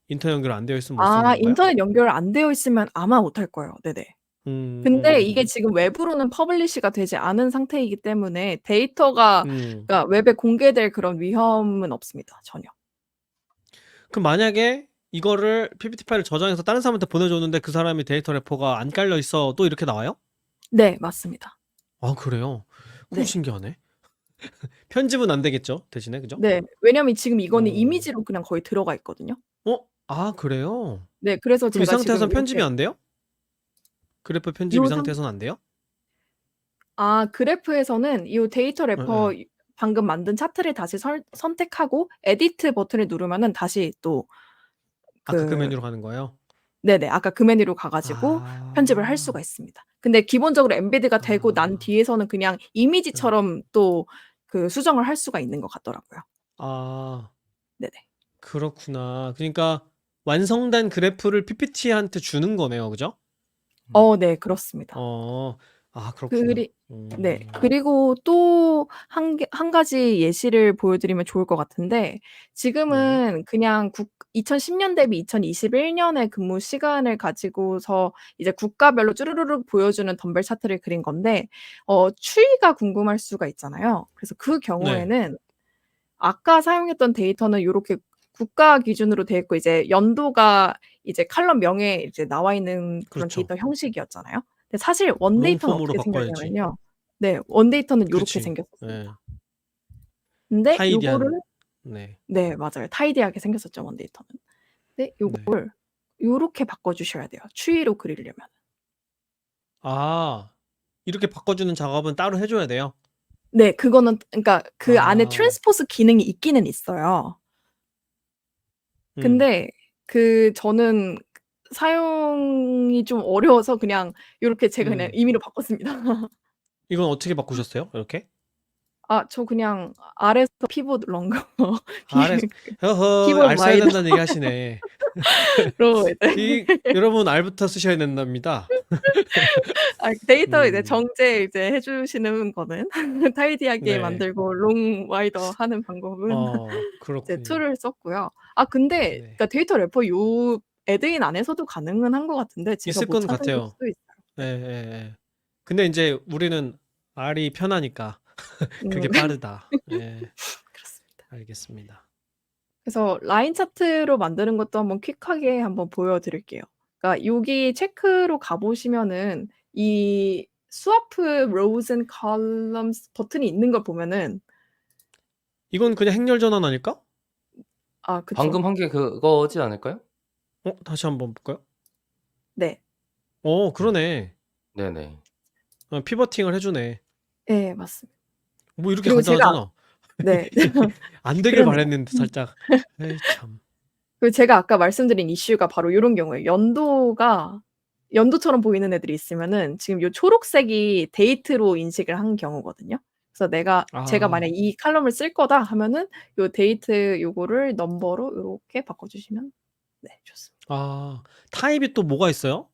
인터넷 연결 안 되어 있으면 못 쓰는 건가요? 인터넷 연결 안 되어 있으면 아마 못할 거예요. 네네. 근데 이게 지금 외부로는 퍼블리시가 되지 않은 상태이기 때문에 데이터가 음. 그러니까 웹에 공개될 그런 위험은 없습니다, 전혀. 그럼 만약에 이거를 PPT 파일을 저장해서 다른 사람한테 보내줬는데 그 사람이 데이터 래퍼가 안 깔려 있어 또 이렇게 나와요? 네, 맞습니다. 아, 그래요? 그거 네. 신기하네. 편집은 안 되겠죠? 대신에 그죠? 네. 왜냐면 지금 이거는 어. 이미지로 그냥 거의 들어가 있거든요. 그래요? 네, 그래서 그럼 이 제가 지금 상태에선 편집이 이렇게 안 돼요? 그래프 편집 이 요 상 상태에선 안 돼요? 그래프에서는 이 데이터 래퍼 예예. 방금 만든 차트를 다시 선택하고 에디트 버튼을 누르면은 다시 또 아까 그 그 메뉴로 가는 거예요? 네네. 아까 그 메뉴로 가 가지고 편집을 할 수가 아. 있습니다. 근데 기본적으로 엠베드가 되고 난 아. 뒤에서는 그냥 네. 이미지처럼 또 그 수정을 할 수가 있는 것 같더라고요. 아. 네네. 그렇구나. 그러니까 완성된 그래프를 PPT한테 주는 거네요. 그죠? 음. 네, 그렇습니다. 어. 그렇구나. 그리 네. 그리고 또 한 가지 예시를 보여드리면 좋을 것 같은데 네. 지금은 그냥 2010년 대비 2021년의 근무 시간을 가지고서 이제 국가별로 쭈루루룩 보여주는 덤벨 차트를 그린 건데 추이가 궁금할 수가 있잖아요. 그래서 그 네. 경우에는 아까 사용했던 데이터는 요렇게 국가 기준으로 돼 있고 이제 연도가 이제 컬럼명에 이제 나와 있는 그런 그렇죠. 데이터 형식이었잖아요. 근데 사실 원데이터는 롱폼으로 어떻게 바꿔야지. 생겼냐면요. 네, 원데이터는 요렇게 그렇지. 생겼었습니다. 예. 근데 요거를 타이디한 네. 네, 맞아요. 타이디하게 생겼었죠, 원데이터는. 근데 네. 요걸 요렇게 바꿔 주셔야 돼요, 추이로 그리려면. 이렇게 바꿔주는 작업은 따로 해 줘야 돼요? 네, 그거는 그러니까 그 안에 아. 트랜스포즈 기능이 있기는 있어요. 음. 근데 저는 사용이 좀 어려워서 그냥 요렇게 제가 그냥 음. 임의로 바꿨습니다. 이건 어떻게 바꾸셨어요? 이렇게? 저 그냥 아래서 피보드 런거 아래, 허허, 키보드 알 써야 와이더 된다는 얘기 하시네. 로 이제 여러분, 알부터 쓰셔야 된답니다. 데이터 이제 음, 정제 이제 해주시는 거는 타이디하게 네. 만들고 롱 와이더 하는 방법은 이제 그렇군요. 툴을 썼고요. 근데 네. 그러니까 데이터 래퍼 요 애드인 안에서도 가능은 한 것 같은데 제가 있을 못 건 찾은 걸 같아요. 수도 있어요. 예, 예, 예. 근데 이제 우리는 R이 편하니까 그게 음, 빠르다. 예, 그렇습니다. 알겠습니다. 그래서 라인 차트로 만드는 것도 한번 퀵하게 한번 보여드릴게요. 그러니까 여기 체크로 가보시면은 이 스와프 rows and columns 버튼이 있는 걸 보면은 이건 그냥 행렬 전환 아닐까? 그쵸. 방금 한 게 그거지 않을까요? 다시 한번 볼까요? 네. 그러네. 네네. 피버팅을 해주네. 네, 맞습니다. 뭐 이렇게 그리고 제가 간단하잖아. 네. 안 되길 그러네요. 바랬는데 살짝. 에이 참. 그리고 제가 아까 말씀드린 이슈가 바로 요런 경우예요. 연도처럼 보이는 애들이 있으면은 지금 요 초록색이 데이트로 인식을 한 경우거든요. 그래서 제가 만약 이 칼럼을 쓸 거다 하면은 요 데이트 요거를 넘버로 요렇게 바꿔주시면 네, 좋습니다. 타입이 또 뭐가 있어요?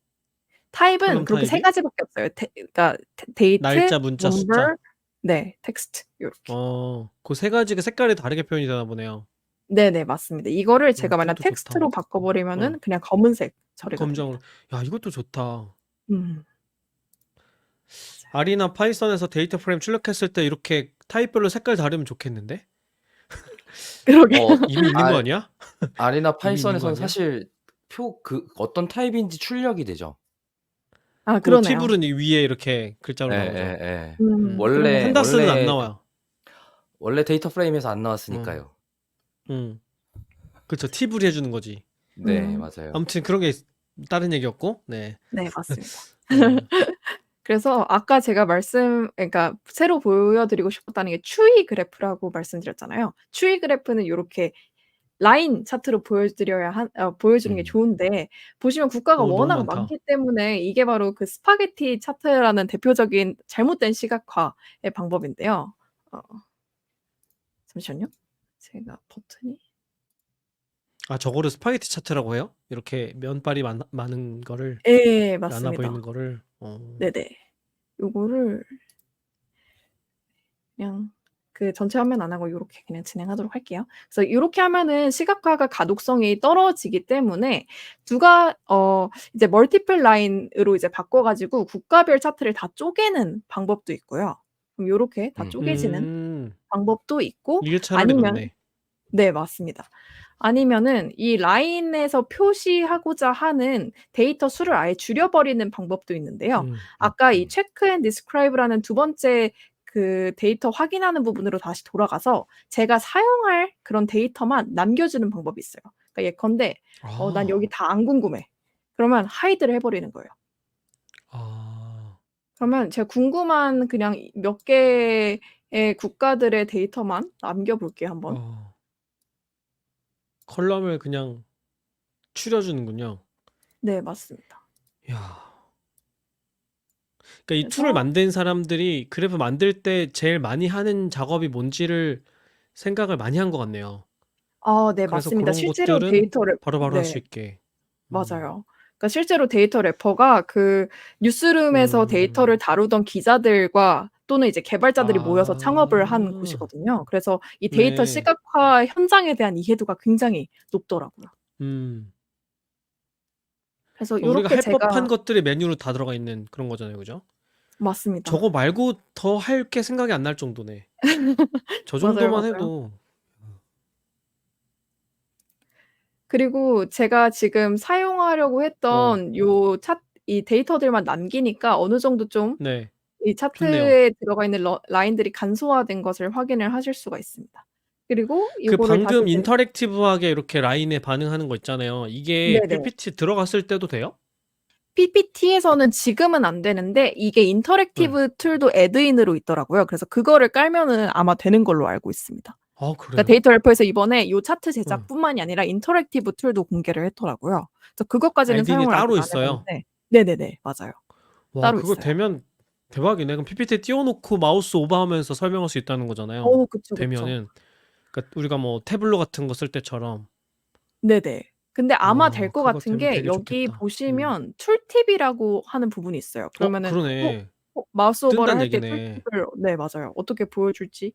타입은 칼럼 그렇게 세 타입이? 가지밖에 없어요. 그러니까 데이트, 날짜, 문자, 숫자. 넘버, 네, 텍스트 요렇게. 그 세 가지가 색깔이 다르게 표현이 되나 보네요. 네네, 맞습니다. 이거를 제가 만약 그것도 좋다. 텍스트로 바꿔버리면은 그냥 검은색 처리가 검정으로. 됩니다. 야, 이것도 좋다. 맞아요. R이나 파이썬에서 데이터 프레임 출력했을 때 이렇게 타입별로 색깔 다르면 좋겠는데? 그러게. 이미 있는 거 아니야? R이나 이미 있는 거 파이썬에서는 아니야? 사실 어떤 타입인지 출력이 되죠. 그러네요. 티블은 위에 이렇게 글자로 나오죠. 예. 그러네요. 판다스는 안 나와요. 원래 데이터 프레임에서 안 나왔으니까요. 그렇죠. 티블이 해주는 거지. 네, 맞아요. 아무튼 그런 게 다른 얘기였고, 네. 네, 맞습니다. 그래서 아까 제가 그러니까 새로 보여드리고 싶었다는 게 추이 그래프라고 말씀드렸잖아요. 추이 그래프는 요렇게 라인 차트로 보여주는 게 좋은데 보시면 국가가 너무 워낙 많다. 많기 때문에 이게 바로 그 스파게티 차트라는 대표적인 잘못된 시각화의 방법인데요. 잠시만요. 제가 버튼이 저거를 스파게티 차트라고 해요? 이렇게 면발이 많은 거를, 예, 많아 맞습니다. 보이는 거를. 네네. 요거를 그냥 그 전체 화면 안 하고 요렇게 그냥 진행하도록 할게요. 그래서 요렇게 하면은 시각화가 가독성이 떨어지기 때문에 이제 멀티플 라인으로 이제 바꿔 가지고 국가별 차트를 다 쪼개는 방법도 있고요. 그럼 요렇게 다 쪼개지는 방법도 있고 이게 차라리 아니면 낫네. 네, 맞습니다. 아니면은 이 라인에서 표시하고자 하는 데이터 수를 아예 줄여버리는 방법도 있는데요. 아까 이 체크 앤 디스크라이브라는 두 번째 그 데이터 확인하는 부분으로 다시 돌아가서 제가 사용할 그런 데이터만 남겨주는 방법이 있어요. 그러니까 예컨대 난 여기 다 안 궁금해. 그러면 하이드를 해버리는 거예요. 그러면 제가 궁금한 그냥 몇 개의 국가들의 데이터만 남겨볼게요, 한번. 컬럼을 그냥 추려주는군요. 네, 맞습니다. 이야. 그러니까 이 툴을 만든 사람들이 그래프 만들 때 제일 많이 하는 작업이 뭔지를 생각을 많이 한 것 같네요. 네, 그래서 맞습니다. 그런 실제로 것들은 데이터를 바로바로 할 네, 수 있게. 맞아요. 그러니까 실제로 데이터 래퍼가 그 뉴스룸에서 데이터를 다루던 기자들과 또는 이제 개발자들이 모여서 창업을 한 곳이거든요. 그래서 이 데이터 네. 시각화 현장에 대한 이해도가 굉장히 높더라고요. 그래서 우리가 요렇게 할 법한 제가 것들이 메뉴로 다 들어가 있는 그런 거잖아요, 그죠? 맞습니다. 저거 말고 더 할 게 생각이 안 날 정도네. 저 맞아요, 정도만 맞아요. 해도. 그리고 제가 지금 사용하려고 했던 이 데이터들만 남기니까 어느 정도 좀 네. 이 좋네요. 차트에 들어가 있는 라인들이 간소화된 것을 확인을 하실 수가 있습니다. 그리고 그 이거를 다시 방금 인터랙티브하게 이렇게 라인에 반응하는 거 있잖아요. 이게 네네. PPT 들어갔을 때도 돼요? PPT에서는 지금은 안 되는데 이게 인터랙티브 툴도 애드인으로 있더라고요. 그래서 그거를 깔면은 아마 되는 걸로 알고 있습니다. 그래요? 그러니까 데이터 래퍼에서 이번에 요 차트 제작뿐만이 아니라 인터랙티브 툴도 공개를 했더라고요. 그래서 그것까지는 애드인이 사용을 아직 따로 안 있어요? 해봤는데 네네네, 맞아요. 와, 따로 그거 있어요. 되면 대박이네. 그럼 PPT에 띄워놓고 마우스 오버하면서 설명할 수 있다는 거잖아요. 그쵸, 그쵸. 되면은. 그러니까 우리가 뭐 태블로 같은 거 쓸 때처럼. 네네. 근데 아마 될 와, 것 그거 같은 되면 게 되게 여기 좋겠다. 보시면 툴팁이라고 하는 부분이 있어요. 그러면은 그러네. 마우스 오버를 뜬다는 할 때 얘기네. 툴팁을 네 맞아요. 어떻게 보여줄지에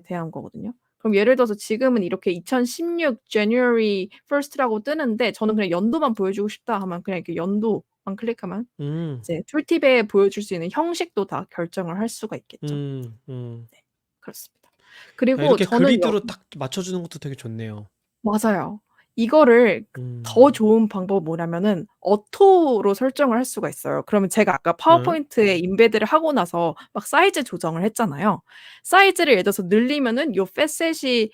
대한 거거든요. 그럼 예를 들어서 지금은 이렇게 2016 January 1st라고 뜨는데 저는 그냥 연도만 보여주고 싶다 하면 그냥 이렇게 연도만 클릭하면 음, 이제 툴팁에 보여줄 수 있는 형식도 다 결정을 할 수가 있겠죠. 음. 네. 그렇습니다. 야, 그리고 이렇게 저는 그리드로 딱 맞춰주는 것도 되게 좋네요. 맞아요. 이거를 더 좋은 방법은 뭐냐면은 어토로 설정을 할 수가 있어요. 그러면 제가 아까 네. 파워포인트에 임베드를 하고 나서 막 사이즈 조정을 했잖아요. 사이즈를 예를 들어서 늘리면은 요 팻셋이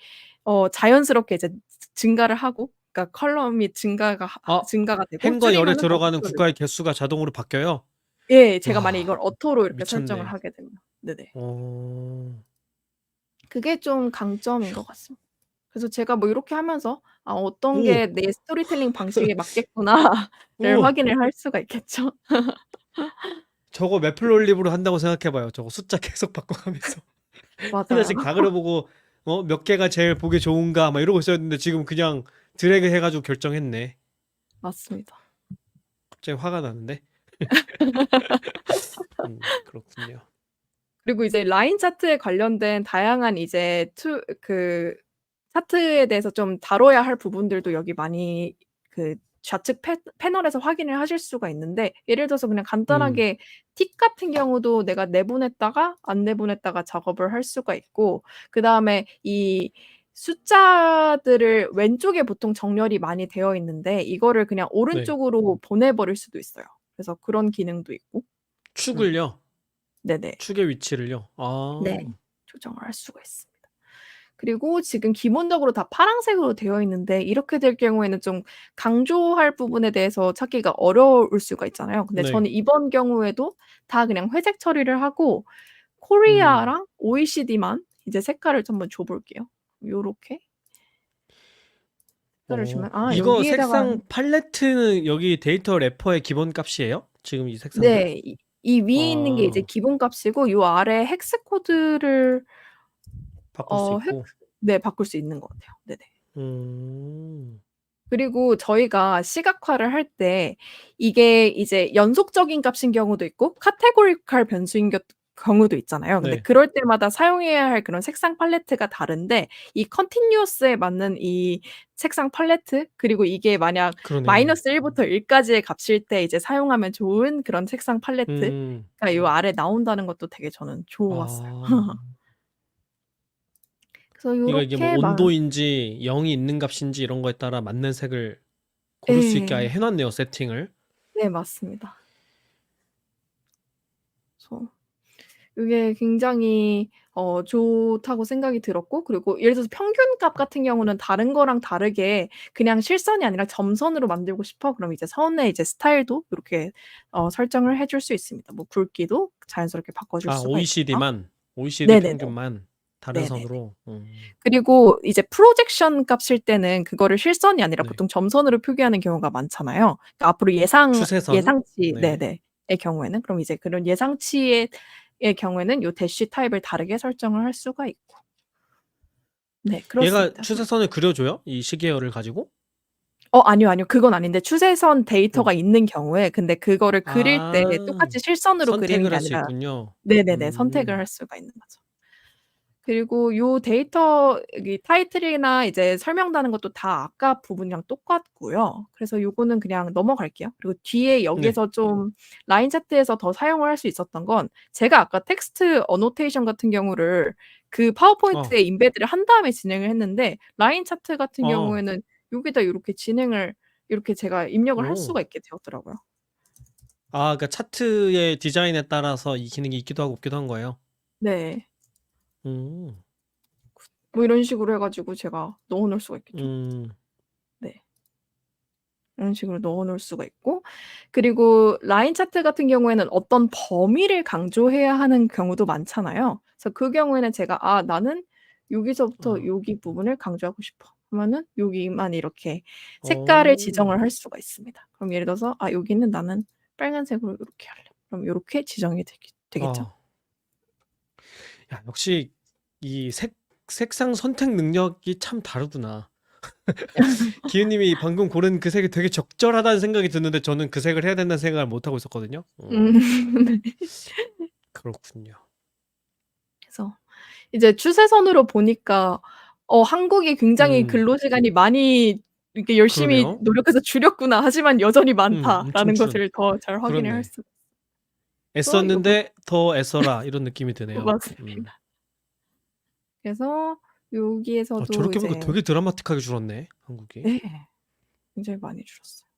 자연스럽게 이제 증가를 하고 그러니까 컬럼이 증가가 되고 행과 열에 줄이면은 들어가는 줄어들고. 국가의 개수가 자동으로 바뀌어요? 예. 제가 만약에 와, 이걸 어토로 이렇게 설정을 미쳤네. 하게 되면. 네네. 그게 좀 강점인 것 같습니다. 그래서 제가 뭐 이렇게 하면서 '아 어떤 오, 게 내 스토리텔링 방식에 맞겠구나.'를 오, 확인을 할 수가 있겠죠. 저거 매플올립으로 한다고 생각해봐요. 저거 숫자 계속 바꿔가면서 맞아요. 하나씩 다 그려보고 몇 개가 제일 보기 좋은가 막 이러고 있었는데 지금 그냥 드래그 해가지고 결정했네. 맞습니다. 갑자기 화가 나는데. 그렇군요. 그리고 이제 라인 차트에 관련된 다양한 이제 차트에 대해서 좀 다뤄야 할 부분들도 여기 많이 그 좌측 패널에서 확인을 하실 수가 있는데 예를 들어서 그냥 간단하게 틱 같은 경우도 내가 내보냈다가 안 내보냈다가 작업을 할 수가 있고 그다음에 이 숫자들을 왼쪽에 보통 정렬이 많이 되어 있는데 이거를 그냥 네. 오른쪽으로 보내버릴 수도 있어요. 그래서 그런 기능도 있고. 축을요? 네네. 축의 위치를요? 네. 조정을 할 수가 있습니다. 그리고 지금 기본적으로 다 파란색으로 되어 있는데 이렇게 될 경우에는 좀 강조할 부분에 대해서 찾기가 어려울 수가 있잖아요. 근데 네. 저는 이번 경우에도 다 그냥 회색 처리를 하고 코리아랑 OECD만 이제 색깔을 좀 한번 줘 볼게요. 요렇게 색깔을 주면 이거 여기에다가 색상 팔레트는 여기 데이터 래퍼의 기본 값이에요? 지금 이 색상들? 네. 이 위에 있는 게 이제 기본값이고 요 아래 헥스 코드를 바꿀 수 헥 있고. 네 바꿀 수 있는 것 같아요. 네네. 음. 그리고 저희가 시각화를 할 때 이게 이제 연속적인 값인 경우도 있고 카테고리컬 변수인 경우도 있잖아요. 근데 네. 그럴 때마다 사용해야 할 그런 색상 팔레트가 다른데 이 컨티뉴어스에 맞는 이 색상 팔레트 그리고 이게 만약 그러네. -1 부터 1 까지의 값일 때 이제 사용하면 좋은 그런 색상 팔레트가 요 아래 나온다는 것도 되게 저는 좋았어요. 그래서 이게 뭐 요렇게 온도인지 0이 있는 값인지 이런 거에 따라 맞는 색을 고를 수 있게 아예 예. 해놨네요, 세팅을. 네 맞습니다. 그래서 이게 굉장히 좋다고 생각이 들었고 그리고 예를 들어서 평균값 같은 경우는 다른 거랑 다르게 그냥 실선이 아니라 점선으로 만들고 싶어 그럼 이제 선의 이제 스타일도 요렇게 설정을 해줄 수 있습니다. 뭐 굵기도 자연스럽게 바꿔줄 수가 있고요. OECD 네네네. 평균만 다른 네네네. 선으로. 그리고 이제 프로젝션 값일 때는 그거를 실선이 아니라 네. 보통 점선으로 표기하는 경우가 많잖아요. 그러니까 앞으로 추세선. 예상치 네. 의 경우에는 그럼 이제 그런 예상치의 경우에는 요 대시 타입을 다르게 설정을 할 수가 있고. 네 그렇습니다. 얘가 추세선을 그려줘요? 이 시계열을 가지고? 아니요. 그건 아닌데 추세선 데이터가 있는 경우에 근데 그거를 그릴 때 똑같이 실선으로 그리는 선택을 게 할 수 아니라 있군요. 네네네. 선택을 할 수가 있는 거죠. 그리고 요 데이터 여기 타이틀이나 이제 설명다는 것도 다 아까 부분이랑 똑같고요. 그래서 요거는 그냥 넘어갈게요. 그리고 뒤에 네. 여기서 좀 라인 차트에서 더 사용을 할 수 있었던 건 제가 아까 텍스트 어노테이션 같은 경우를 그 파워포인트에 임베드를 한 다음에 진행을 했는데 라인 차트 같은 경우에는 여기다 요렇게 이렇게 제가 입력을 할 수가 있게 되었더라고요. 그러니까 차트의 디자인에 따라서 이 기능이 있기도 하고 없기도 한 거예요? 네. 음. 뭐 이런 식으로 해 가지고 제가 넣어 놓을 수가 있겠죠. 네. 이런 식으로 넣어 놓을 수가 있고 그리고 라인 차트 같은 경우에는 어떤 범위를 강조해야 하는 경우도 많잖아요. 그래서 그 경우에는 제가 '아 나는 여기서부터 여기 부분을 강조하고 싶어.' 그러면은 여기만 이렇게 색깔을 지정을 할 수가 있습니다. 그럼 예를 들어서 '아 여기는 나는 빨간색으로 요렇게 할래.' 그럼 요렇게 지정이 되겠죠? 아, 야, 역시 이 색상 선택 능력이 참 다르구나. 기훈님이 방금 고른 그 색이 되게 적절하다는 생각이 드는데 저는 그 색을 해야 된다는 생각을 못 하고 있었거든요. 음. 네. 그렇군요. 그래서 이제 추세선으로 보니까 한국이 굉장히 음, 근로시간이 많이 이렇게 열심히 그러네요. 노력해서 줄였구나. 하지만 여전히 엄청 많다라는 것을 더 잘 확인을 할 그렇네. 수 있어서 요번 애썼는데 더 애써라 이런 느낌이 드네요. 맞습니다. 그래서 여기에서도 저렇게 보니까 이제 되게 드라마틱하게 줄었네, 한국이. 네. 굉장히 많이 줄었어요.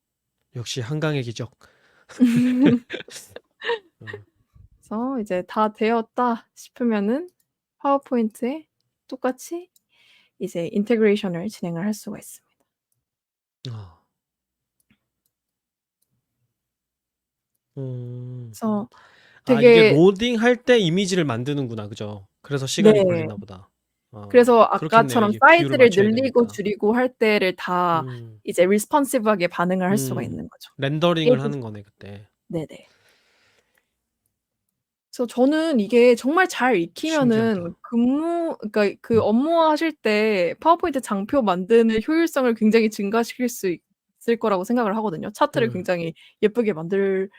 역시 한강의 기적. 음. 그래서 이제 다 되었다 싶으면은 파워포인트에 똑같이 이제 인테그레이션을 진행을 할 수가 있습니다. 아. 음. 그래서 이게 되게 로딩할 때 이미지를 만드는구나. 그죠? 그래서 시간이 네. 걸리나 보다. 그래서 그렇겠네요. 아까처럼 이게 비율을 사이즈를 맞춰야 늘리고 되니까. 줄이고 할 때를 다 음. 이제 responsive하게 반응을 할 수가 있는 거죠. 렌더링을 그래서 하는 거네, 그때. 네네. 그래서 저는 이게 정말 잘 익히면은 신기하다. 그러니까 그 업무하실 때 파워포인트 장표 만드는 효율성을 굉장히 증가시킬 수 있을 거라고 생각을 하거든요. 차트를 네. 굉장히 예쁘게 만들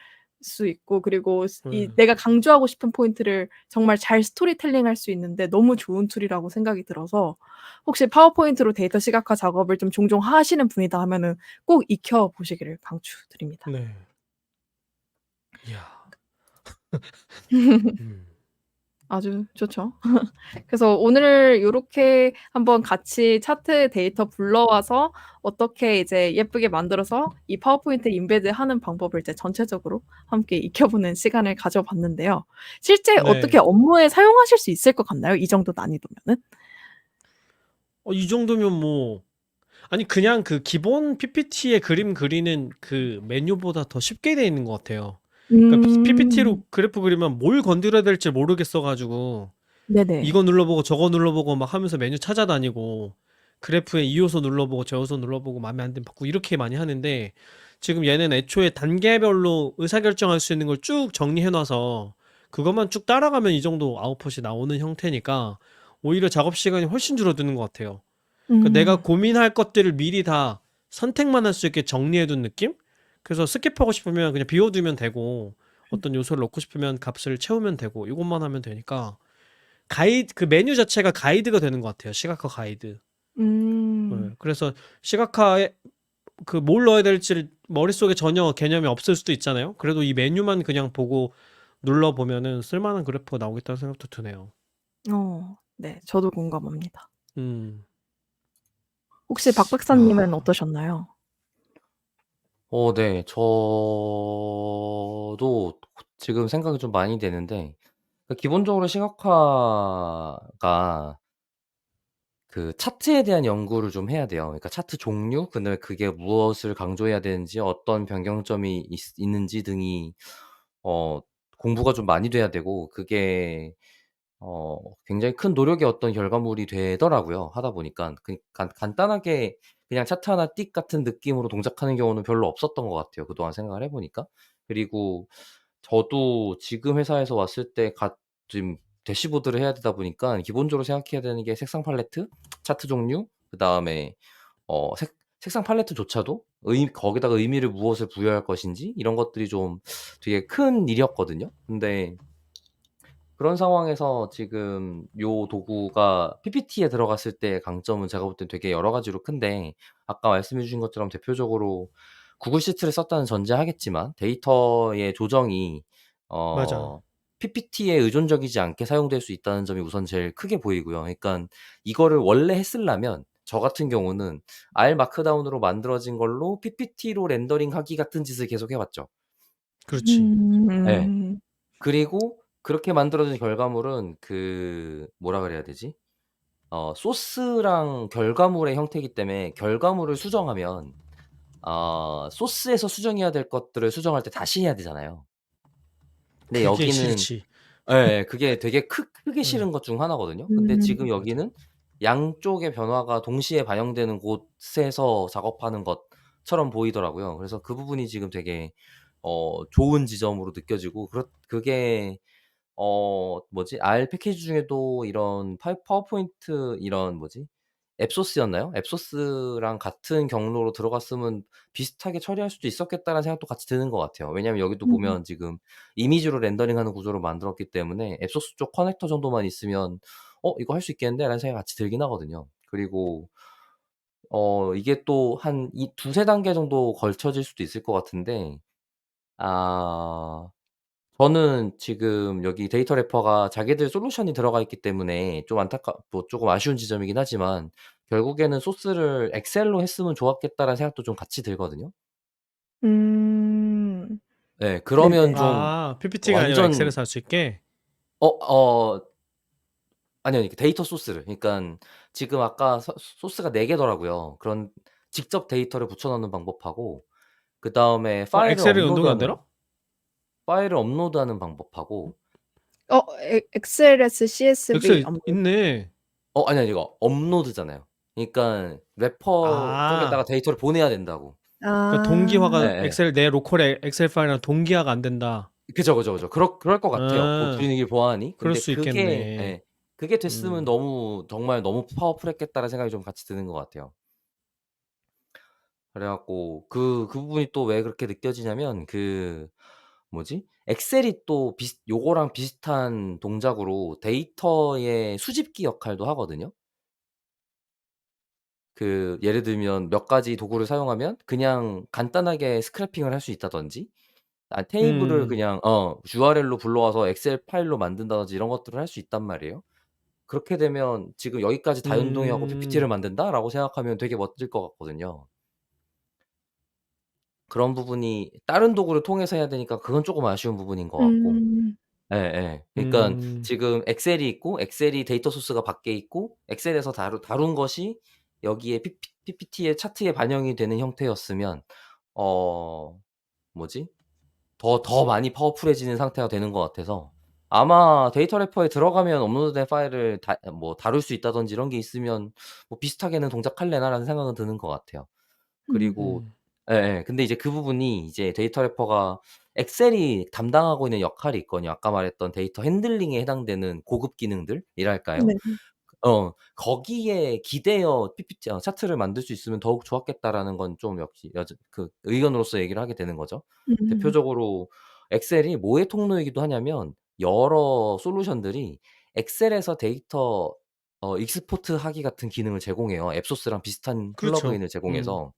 수 있고 그리고 이 네. 내가 강조하고 싶은 포인트를 정말 잘 스토리텔링할 수 있는데 너무 좋은 툴이라고 생각이 들어서 혹시 파워포인트로 데이터 시각화 작업을 좀 종종 하시는 분이다 하면은 꼭 익혀 보시기를 강추드립니다. 네. 이야. 음. 아주 좋죠. 그래서 오늘 요렇게 한번 같이 차트 데이터 불러와서 어떻게 이제 예쁘게 만들어서 이 파워포인트에 인베드하는 방법을 이제 전체적으로 함께 익혀보는 시간을 가져봤는데요. 실제 어떻게 네. 업무에 사용하실 수 있을 것 같나요? 이 정도 난이도면은? 이 정도면 뭐 아니 그냥 그 기본 PPT에 그림 그리는 그 메뉴보다 더 쉽게 돼 있는 것 같아요. 그러니까 PPT로 그래프 그리면 뭘 건드려야 될지 모르겠어 가지고 네네. 이거 눌러보고 저거 눌러보고 막 하면서 메뉴 찾아다니고 그래프에 이 요소 눌러보고 저 요소 눌러보고 마음에 안 들면 바꾸고 이렇게 많이 하는데 지금 얘는 애초에 단계별로 의사결정할 수 있는 걸 쭉 정리해놔서 그것만 쭉 따라가면 이 정도 아웃풋이 나오는 형태니까 오히려 작업 시간이 훨씬 줄어드는 것 같아요. 그러니까 내가 고민할 것들을 미리 다 선택만 할 수 있게 정리해둔 느낌? 그래서 스킵하고 싶으면 그냥 비워두면 되고 어떤 요소를 넣고 싶으면 값을 채우면 되고 이것만 하면 되니까 그 메뉴 자체가 가이드가 되는 것 같아요. 시각화 가이드. 네, 그래서 시각화에 그 뭘 넣어야 될지를 머릿속에 전혀 개념이 없을 수도 있잖아요. 그래도 이 메뉴만 그냥 보고 눌러보면은 쓸만한 그래프가 나오겠다는 생각도 드네요. 네. 저도 공감합니다. 음. 혹시 박 박사님은 야. 어떠셨나요? 네. 저도 지금 생각이 좀 많이 되는데 기본적으로 시각화가 그 차트에 대한 연구를 좀 해야 돼요. 그러니까 차트 종류, 그다음에 그게 무엇을 강조해야 되는지, 어떤 변경점이 있는지 등이 어 공부가 좀 많이 돼야 되고, 그게 굉장히 큰 노력의 어떤 결과물이 되더라고요, 하다 보니까. 그러니까 간단하게 그냥 차트 하나 띡 같은 느낌으로 동작하는 경우는 별로 없었던 것 같아요, 그동안 생각을 해 보니까. 그리고 저도 지금 회사에서 왔을 때 지금 대시보드를 해야 되다 보니까 기본적으로 생각해야 되는 게 색상 팔레트, 차트 종류, 그다음에 색상 팔레트조차도 거기다가 의미를 무엇을 부여할 것인지 이런 것들이 좀 되게 큰 일이었거든요. 근데 그런 상황에서 지금 요 도구가 PPT에 들어갔을 때의 강점은 제가 볼 땐 되게 여러 가지로 큰데, 아까 말씀해 주신 것처럼 대표적으로 구글 시트를 썼다는 전제하겠지만 데이터의 조정이 맞아. PPT에 의존적이지 않게 사용될 수 있다는 점이 우선 제일 크게 보이고요. 그러니까 이거를 원래 했으려면 저 같은 경우는 R 마크다운으로 만들어진 걸로 PPT로 렌더링하기 같은 짓을 계속 해 왔죠. 그렇지. 예. 음. 그리고 그렇게 만들어진 결과물은 뭐라 그래야 되지? 소스랑 결과물의 형태이기 때문에 결과물을 수정하면 소스에서 수정해야 될 것들을 수정할 때 다시 해야 되잖아요. 근데 그게 여기는 싫지. 예, 그게 되게 크게 예. 싫은 것 중 하나거든요. 근데 지금 맞아. 여기는 양쪽의 변화가 동시에 반영되는 곳에서 작업하는 것처럼 보이더라고요. 그래서 그 부분이 지금 되게 좋은 지점으로 느껴지고, 그게 뭐지? R 패키지 중에도 이런 파워포인트 이런 뭐지? 앱소스였나요? 앱소스랑 같은 경로로 들어갔으면 비슷하게 처리할 수도 있었겠다라는 생각도 같이 드는 것 같아요. 왜냐하면 여기도 음. 보면 지금 이미지로 렌더링하는 구조로 만들었기 때문에 앱소스 쪽 커넥터 정도만 있으면 '이거 할 수 있겠는데?'라는 생각이 같이 들긴 하거든요. 그리고 이게 또 한 이 2-3 단계 정도 걸쳐질 수도 있을 것 같은데 아 저는 지금 여기 데이터 래퍼가 자기들 솔루션이 들어가 있기 때문에 좀 뭐 쪼금 아쉬운 지점이긴 하지만 결국에는 '소스를 엑셀로 했으면 좋았겠다.'라는 생각도 좀 같이 들거든요. 음. 예. 그러면 네네. 좀 아, PPT가 아니라 완전 엑셀에서 할 수 있게? 어 어 아니요. 이렇게 데이터 소스를. 그러니깐 지금 아까 소스가 4 개더라고요. 그런 직접 데이터를 붙여 넣는 방법하고 그다음에 엑셀에 연동이 안 되나? 파일을 업로드하는 방법하고 XLS, CSV 엑셀 업로드. 있네. 아니 이거 업로드잖아요. 그러니까 래퍼 쪽에다가 아. 데이터를 보내야 된다고. 그러니까 아. 동기화가 예예. 엑셀 내 로컬 엑셀 파일이랑 동기화가 안 된다. 그죠. 그럴 것 같아요, 아. 분위기를 보아하니. 그럴 근데 수 그게 있겠네. 예. 그게 됐으면 음. 정말 너무 파워풀했겠다라는 생각이 좀 같이 드는 것 같아요. 그래 갖고 그 부분이 또 왜 그렇게 느껴지냐면 뭐지? 엑셀이 또 요거랑 비슷한 동작으로 데이터의 수집기 역할도 하거든요. 예를 들면 몇 가지 도구를 사용하면 그냥 간단하게 스크래핑을 할 수 있다든지 테이블을 음. 그냥 URL로 불러와서 엑셀 파일로 만든다든지 이런 것들을 할 수 있단 말이에요. 그렇게 되면 지금 '여기까지 다 연동해 갖고 PPT를 음. 만든다.'라고 생각하면 되게 멋질 것 같거든요. 그런 부분이 다른 도구를 통해서 해야 되니까 그건 쪼금 아쉬운 부분인 것 같고. 음. 예예. 그러니깐 음. 지금 엑셀이 있고 엑셀이 데이터 소스가 밖에 있고 엑셀에서 다룬 것이 여기에 PPT의 차트에 반영이 되는 형태였으면 어 뭐지? 더 많이 파워풀해지는 상태가 되는 것 같아서 아마 데이터 래퍼에 들어가면 업로드된 파일을 다룰 수 있다든지 이런 게 있으면 뭐 '비슷하게는 동작할래나?'라는 생각은 드는 것 같아요. 음. 그리고 음. 예예. 근데 이제 그 부분이 이제 데이터 래퍼가 엑셀이 담당하고 있는 역할이 있거든요. 아까 말했던 데이터 핸들링에 해당되는 고급 기능들이랄까요? 네. 거기에 기대어 차트를 만들 수 있으면 더욱 좋았겠다라는 건 좀 역시 의견으로서 얘기를 하게 되는 거죠. 음. 대표적으로 엑셀이 뭐의 통로이기도 하냐면 여러 솔루션들이 엑셀에서 데이터 익스포트하기 같은 기능을 제공해요, 앱소스랑 비슷한 그렇죠. 플러그인을 음. 제공해서. 워낙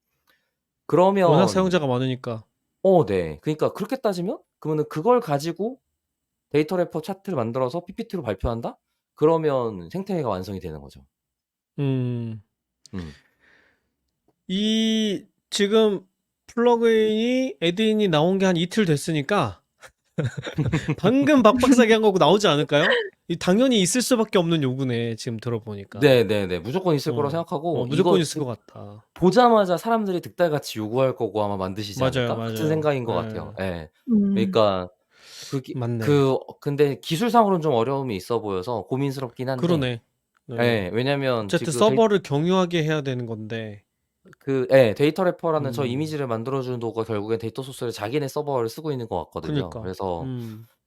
그러면 사용자가 많으니까. 네. 그러니까 그렇게 따지면 그러면은 그걸 가지고 데이터 래퍼 차트를 만들어서 PPT로 발표한다? 그러면 생태계가 완성이 되는 거죠. 음. 음. 이 지금 플러그인이 애드인이 나온 게 한 이틀 됐으니까 방금 박박사기 한 거고 나오지 않을까요? 이 당연히 있을 수밖에 없는 요구네, 지금 들어보니까. 네네네. 무조건 있을 거라고 생각하고 무조건 이거 있을 것 같다. 보자마자 사람들이 득달같이 요구할 거고 아마 만드시지 맞아요, 않을까? 같은 맞아요. 생각인 것 같아요. 예. 예. 음. 그러니까 맞네. 근데 기술상으로는 좀 어려움이 있어 보여서 고민스럽긴 한데 그러네. 네. 예. 왜냐면 어쨌든 지금 서버를 경유하게 해야 되는 건데. 데이터 래퍼라는 저 음. 이미지를 만들어 주는 도구가 결국엔 데이터 소스를 자기네 서버를 쓰고 있는 것 같거든요. 그니까. 그래서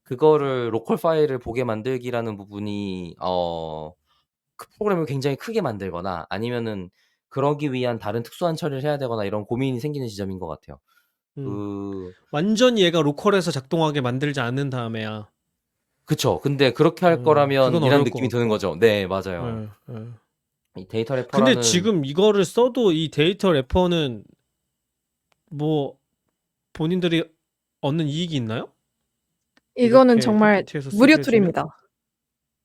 그거를 로컬 파일을 보게 만들기라는 부분이 그 프로그램을 굉장히 크게 만들거나 아니면은 그러기 위한 다른 특수한 처리를 해야 되거나 이런 고민이 생기는 지점인 것 같아요. 음. 그 완전히 얘가 로컬에서 작동하게 만들지 않는 다음에야. 그쵸. 근데 그렇게 할 그건 거라면이라는 어려울 것 느낌이 드는 같고. 거죠. 네 맞아요. 예. 예. 이 데이터 근데 래퍼라는 지금 이거를 써도 이 데이터 래퍼는 뭐 본인들이 얻는 이익이 있나요? 이거는 이렇게 정말 PPT에서 무료 쓰게 해 주면? 툴입니다.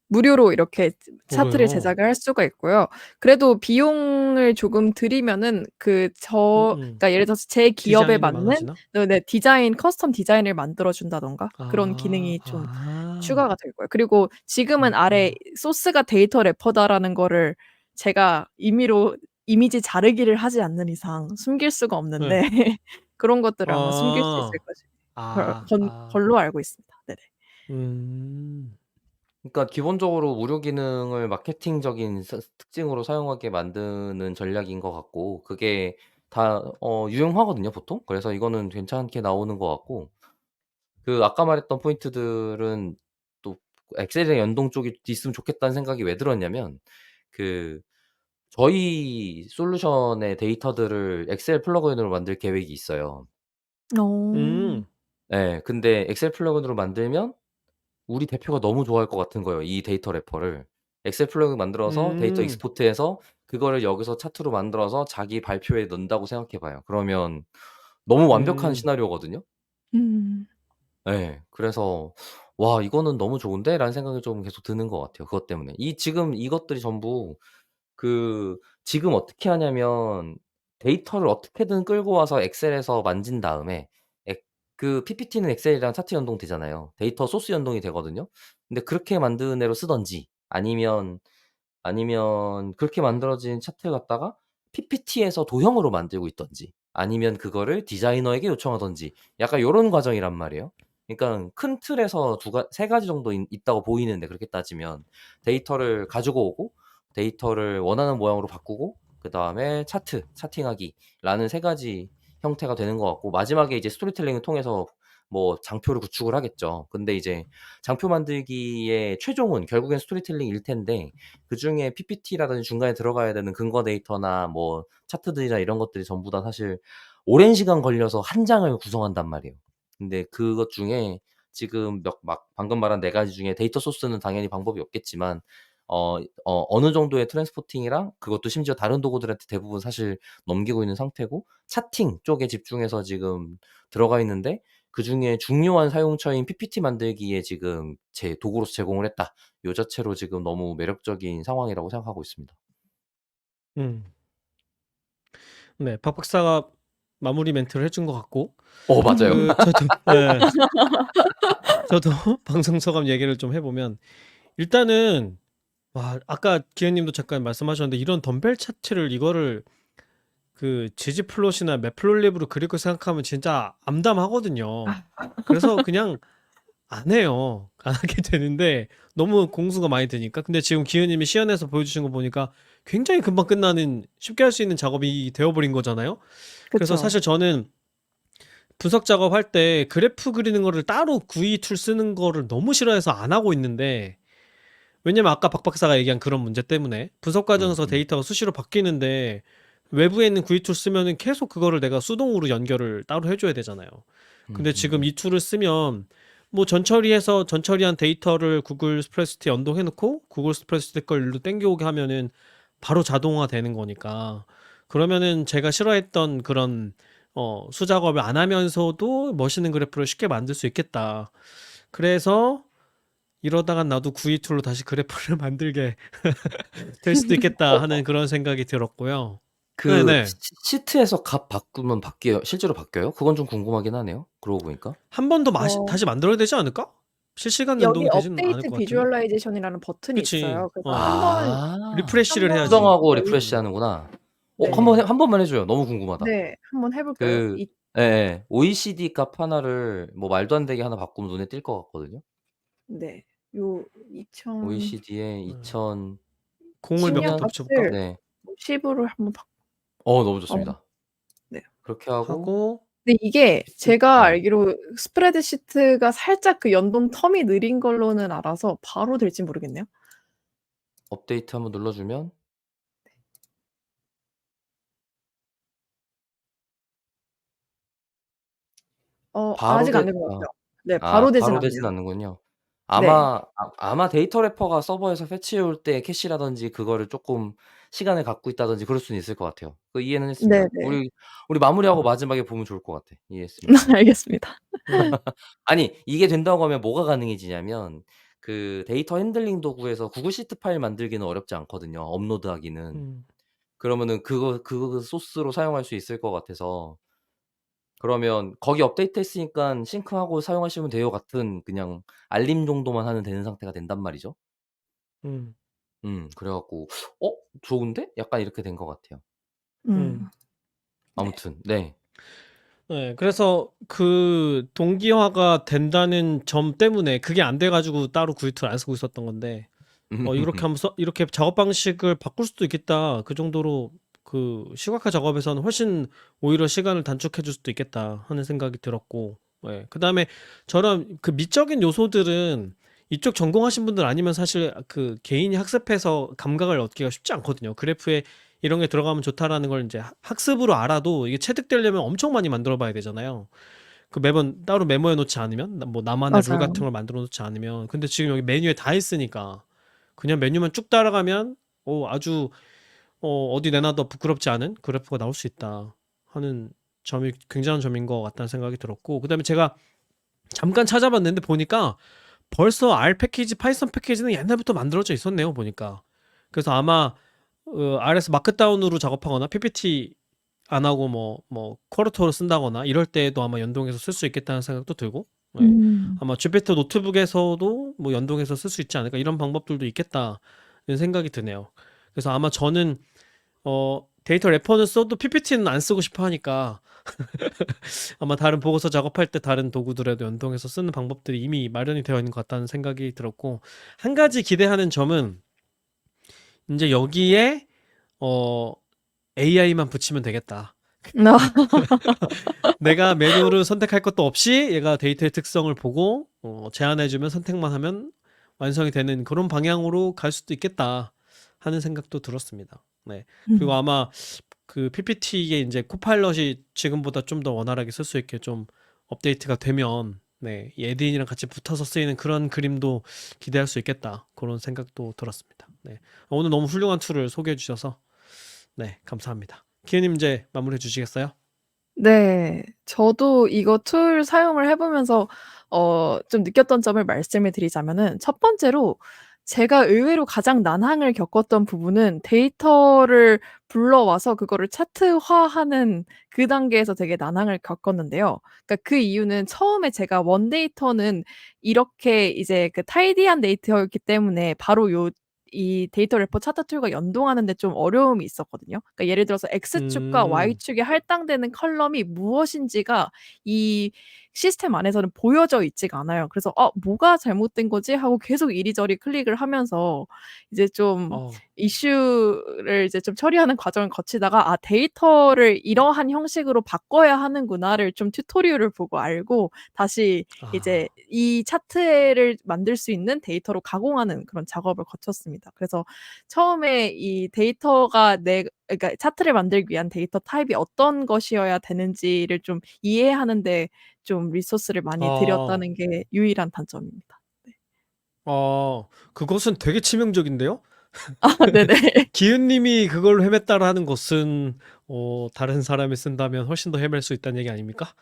무료로 이렇게 차트를 그래요? 제작을 할 수가 있고요. 그래도 비용을 조금 들이면은 그러니까 예를 들어서 제 기업에 디자인이 맞는 많아지나? 커스텀 디자인을 만들어 준다든가 그런 기능이 좀 아. 추가가 될 거예요. 그리고 지금은 아래 음. 소스가 데이터 래퍼다라는 거를 제가 임의로 이미지 자르기를 하지 않는 이상 숨길 수가 없는데 네. 그런 것들을 아마 숨길 수 있을 아. 걸로 알고 있습니다. 네네. 음. 그러니까 기본적으로 무료 기능을 마케팅적인 특징으로 사용하게 만드는 전략인 것 같고 그게 다 유용하거든요 보통. 그래서 이거는 괜찮게 나오는 것 같고 아까 말했던 포인트들은 또 엑셀이랑 연동 쪽이 있으면 좋겠다는 생각이 왜 들었냐면 그 저희 솔루션의 데이터들을 엑셀 플러그인으로 만들 계획이 있어요. 어. 음. 예. 근데 엑셀 플러그인으로 만들면 우리 대표가 너무 좋아할 것 같은 거예요, 이 데이터 래퍼를. 엑셀 플러그인 만들어서 데이터 음. 익스포트해서 그거를 여기서 차트로 만들어서 자기 발표에 넣는다고 생각해 봐요. 그러면 너무 완벽한 음. 시나리오거든요. 음. 예. 그래서 '와 이거는 너무 좋은데?'라는 생각이 좀 계속 드는 것 같아요, 그것 때문에. 지금 이것들이 전부 지금 어떻게 하냐면 데이터를 어떻게든 끌고 와서 엑셀에서 만진 다음에 PPT는 엑셀이랑 차트 연동되잖아요. 데이터 소스 연동이 되거든요. 근데 그렇게 만드는 대로 쓰든지 아니면 그렇게 만들어진 차트 갖다가 PPT에서 도형으로 만들고 있든지 아니면 그거를 디자이너에게 요청하든지 약간 요런 과정이란 말이에요. 그러니까 큰 틀에서 세 가지 정도 있다고 보이는데 그렇게 따지면 데이터를 가지고 오고 데이터를 원하는 모양으로 바꾸고 그다음에 차팅하기라는 세 가지 형태가 되는 것 같고 마지막에 이제 스토리텔링을 통해서 뭐 장표를 구축을 하겠죠. 근데 이제 장표 만들기의 최종은 결국엔 스토리텔링일 텐데 그중에 PPT라든지 중간에 들어가야 되는 근거 데이터나 뭐 차트들이나 이런 것들이 전부 다 사실 오랜 시간 걸려서 한 장을 구성한단 말이에요. 근데 그것 중에 지금 방금 말한 4 가지 중에 데이터 소스는 당연히 방법이 없겠지만 어느 정도의 트랜스포팅이랑 그것도 심지어 다른 도구들한테 대부분 사실 넘기고 있는 상태고 차팅 쪽에 집중해서 지금 들어가 있는데 그중에 중요한 사용처인 PPT 만들기에 지금 제 도구로서 제공을 했다. 요 자체로 지금 너무 매력적인 상황이라고 생각하고 있습니다. 음. 네. 박 박사가 마무리 멘트를 해준 것 같고 맞아요. 저도 예. 저도 방송 소감 얘기를 좀 해 보면 일단은 와 아까 기현 님도 잠깐 말씀하셨는데 이런 덤벨 차트를 이거를 지지플롯이나 매플롯립으로 그릴 거 생각하면 진짜 암담하거든요. 그래서 그냥 안 해요. 안 하게 되는데 너무 공수가 많이 되니까. 근데 지금 기현 님이 시연해서 보여주신 거 보니까 굉장히 금방 끝나는 쉽게 할 수 있는 작업이 되어 버린 거잖아요. 그래서 그쵸. 사실 저는 분석 작업할 때 그래프 그리는 거를 따로 GUI 툴 쓰는 거를 너무 싫어해서 안 하고 있는데 왜냐면 아까 박 박사가 얘기한 그런 문제 때문에 분석 과정에서 데이터가 수시로 바뀌는데 외부에 있는 GUI 툴 쓰면은 계속 그거를 내가 수동으로 연결을 따로 해줘야 되잖아요. 근데 지금 이 툴을 쓰면 뭐 전처리한 데이터를 구글 스프레드시트에 연동해 놓고 구글 스프레드시트 걸 일로 땡겨오게 하면은 바로 자동화 되는 거니까 그러면은 제가 싫어했던 그런 수작업을 안 하면서도 멋있는 그래프를 쉽게 만들 수 있겠다. 그래서 이러다가 나도 GUI 툴로 다시 그래프를 만들게 될 수도 있겠다 하는 그런 생각이 들었고요. 네네. 시트에서 값 바꾸면 실제로 바뀌어요? 그건 좀 궁금하긴 하네요. 그러고 보니까. 한 번 더 어. 다시 만들어야 되지 않을까? 실시간 여기 연동이 되지는 않을 업데이트 것 같은데. 비주얼라이제이션이라는 버튼이 그치. 있어요. 그래서 한번 리프레시를 해야지. 수정하고 열리 리프레시 하는구나. 네. 한 번만 해 줘요. 너무 궁금하다. 네. 한번 해 볼까요? 예예. OECD 값 하나를 뭐 말도 안 되게 하나 바꾸면 눈에 띌 것 같거든요. 네. 요 OECD의 음. 2010 공을 몇 개 년 더 붙여볼까? 값을 네. 10으로 한번 너무 어 좋습니다. 네. 그렇게 하고 하고 근데 이게 제가 네. 알기로 스프레드시트가 살짝 그 연동 텀이 느린 걸로는 알아서 바로 될진 모르겠네요. 업데이트 한번 눌러 주면 바로 아직 안 된 것 같아요. 네. 바로 되진 바로 않네요. 되진 않는군요. 네. 아마 데이터 래퍼가 서버에서 패치해 올 때 캐시라든지 그거를 쪼끔 시간을 갖고 있다든지 그럴 수는 있을 것 같아요. 이해는 했습니다. 네네. 우리 마무리하고 마지막에 보면 좋을 것 같아. 이해했습니다. 알겠습니다. 아니 이게 된다고 하면 뭐가 가능해지냐면 데이터 핸들링 도구에서 구글 시트 파일 만들기는 어렵지 않거든요, 업로드하기는. 음. 그러면은 그거 소스로 사용할 수 있을 것 같아서 그러면 거기 업데이트 했으니깐 싱크하고 사용하시면 돼요 같은 그냥 알림 정도만 하면 되는 상태가 된단 말이죠. 음. 그래 갖고 '어 좋은데?' 약간 이렇게 된 것 같아요. 음. 네. 아무튼 네. 네. 그래서 동기화가 된다는 점 때문에 그게 안 돼 가지고 따로 GUI 툴 안 쓰고 있었던 건데 이렇게 하면 이렇게 작업 방식을 바꿀 수도 있겠다. 그 정도로 시각화 작업에서는 훨씬 오히려 시간을 단축해 줄 수도 있겠다 하는 생각이 들었고 그다음에 저런 미적인 요소들은 이쪽 전공하신 분들 아니면 사실 그 개인이 학습해서 감각을 얻기가 쉽지 않거든요. 그래프에 이런 게 들어가면 좋다라는 걸 이제 학습으로 알아도 이게 체득되려면 엄청 많이 만들어 봐야 되잖아요. 그 매번 따로 메모해 놓지 않으면 뭐 나만의 룰 맞아요. 같은 걸 만들어 놓지 않으면. 근데 지금 여기 메뉴에 다 있으니까 그냥 메뉴만 쭉 따라가면 아주 어디 내놔도 부끄럽지 않은 그래프가 나올 수 있다 하는 점이 굉장한 점인 것 같다는 생각이 들었고, 그다음에 제가 잠깐 찾아봤는데 보니까 벌써 R 패키지, 파이썬 패키지는 옛날부터 만들어져 있었네요, 보니까. 그래서 아마 R에서 마크다운으로 작업하거나 PPT 안 하고 뭐 쿼르터로 쓴다거나 이럴 때에도 아마 연동해서 쓸 수 있겠다는 생각도 들고, 네. 아마 GPT 노트북에서도 뭐 연동해서 쓸 수 있지 않을까, 이런 방법들도 있겠다는 생각이 드네요. 그래서 아마 저는 데이터 래퍼는 써도 PPT는 안 쓰고 싶어 하니까 아마 다른 보고서 작업할 때 다른 도구들에도 연동해서 쓰는 방법들이 이미 마련이 되어 있는 것 같다는 생각이 들었고, 한 가지 기대하는 점은 이제 여기에 AI만 붙이면 되겠다. 내가 메뉴를 선택할 것도 없이 얘가 데이터의 특성을 보고 제안해주면 선택만 하면 완성이 되는 그런 방향으로 갈 수도 있겠다 하는 생각도 들었습니다. 네. 그리고 아마 그 PPT에 이제 코파일럿이 지금보다 좀 더 원활하게 쓸 수 있게 좀 업데이트가 되면, 네, 이 에딘이랑 같이 붙어서 쓰이는 그런 그림도 기대할 수 있겠다, 그런 생각도 들었습니다. 네. 오늘 너무 훌륭한 툴을 소개해 주셔서 네, 감사합니다. 키우님 이제 마무리해 주시겠어요? 네. 저도 이거 툴 사용을 해 보면서 좀 느꼈던 점을 말씀을 드리자면은, 첫 번째로 제가 의외로 가장 난항을 겪었던 부분은 데이터를 불러와서 그거를 차트화하는 그 단계에서 되게 난항을 겪었는데요. 그러니까 그 이유는 처음에 제가 원데이터는 이렇게 이제 그 타이디한 데이터였기 때문에 바로 이 데이터 래퍼 차트 툴과 연동하는 데 좀 어려움이 있었거든요. 그러니까 예를 들어서 X축과 Y축에 할당되는 컬럼이 무엇인지가 이 시스템 안에서는 보여져 있지가 않아요. 그래서 '뭐가 잘못된 거지?' 하고 계속 이리저리 클릭을 하면서 이제 좀 이슈를 이제 좀 처리하는 과정을 거치다가 '아, 데이터를 이러한 형식으로 바꿔야 하는구나.'를 좀 튜토리얼을 보고 알고 다시 이제 이 차트를 만들 수 있는 데이터로 가공하는 그런 작업을 거쳤습니다. 그래서 처음에 이 데이터가 그러니까 차트를 만들기 위한 데이터 타입이 어떤 것이어야 되는지를 좀 이해하는 데 좀 리소스를 많이 아, 들였다는 게 유일한 단점입니다. 네. 그것은 되게 치명적인데요? 네네. 기은님이 그걸로 헤맸다라 하는 것은 다른 사람이 쓴다면 훨씬 더 헤맬 수 있다는 얘기 아닙니까?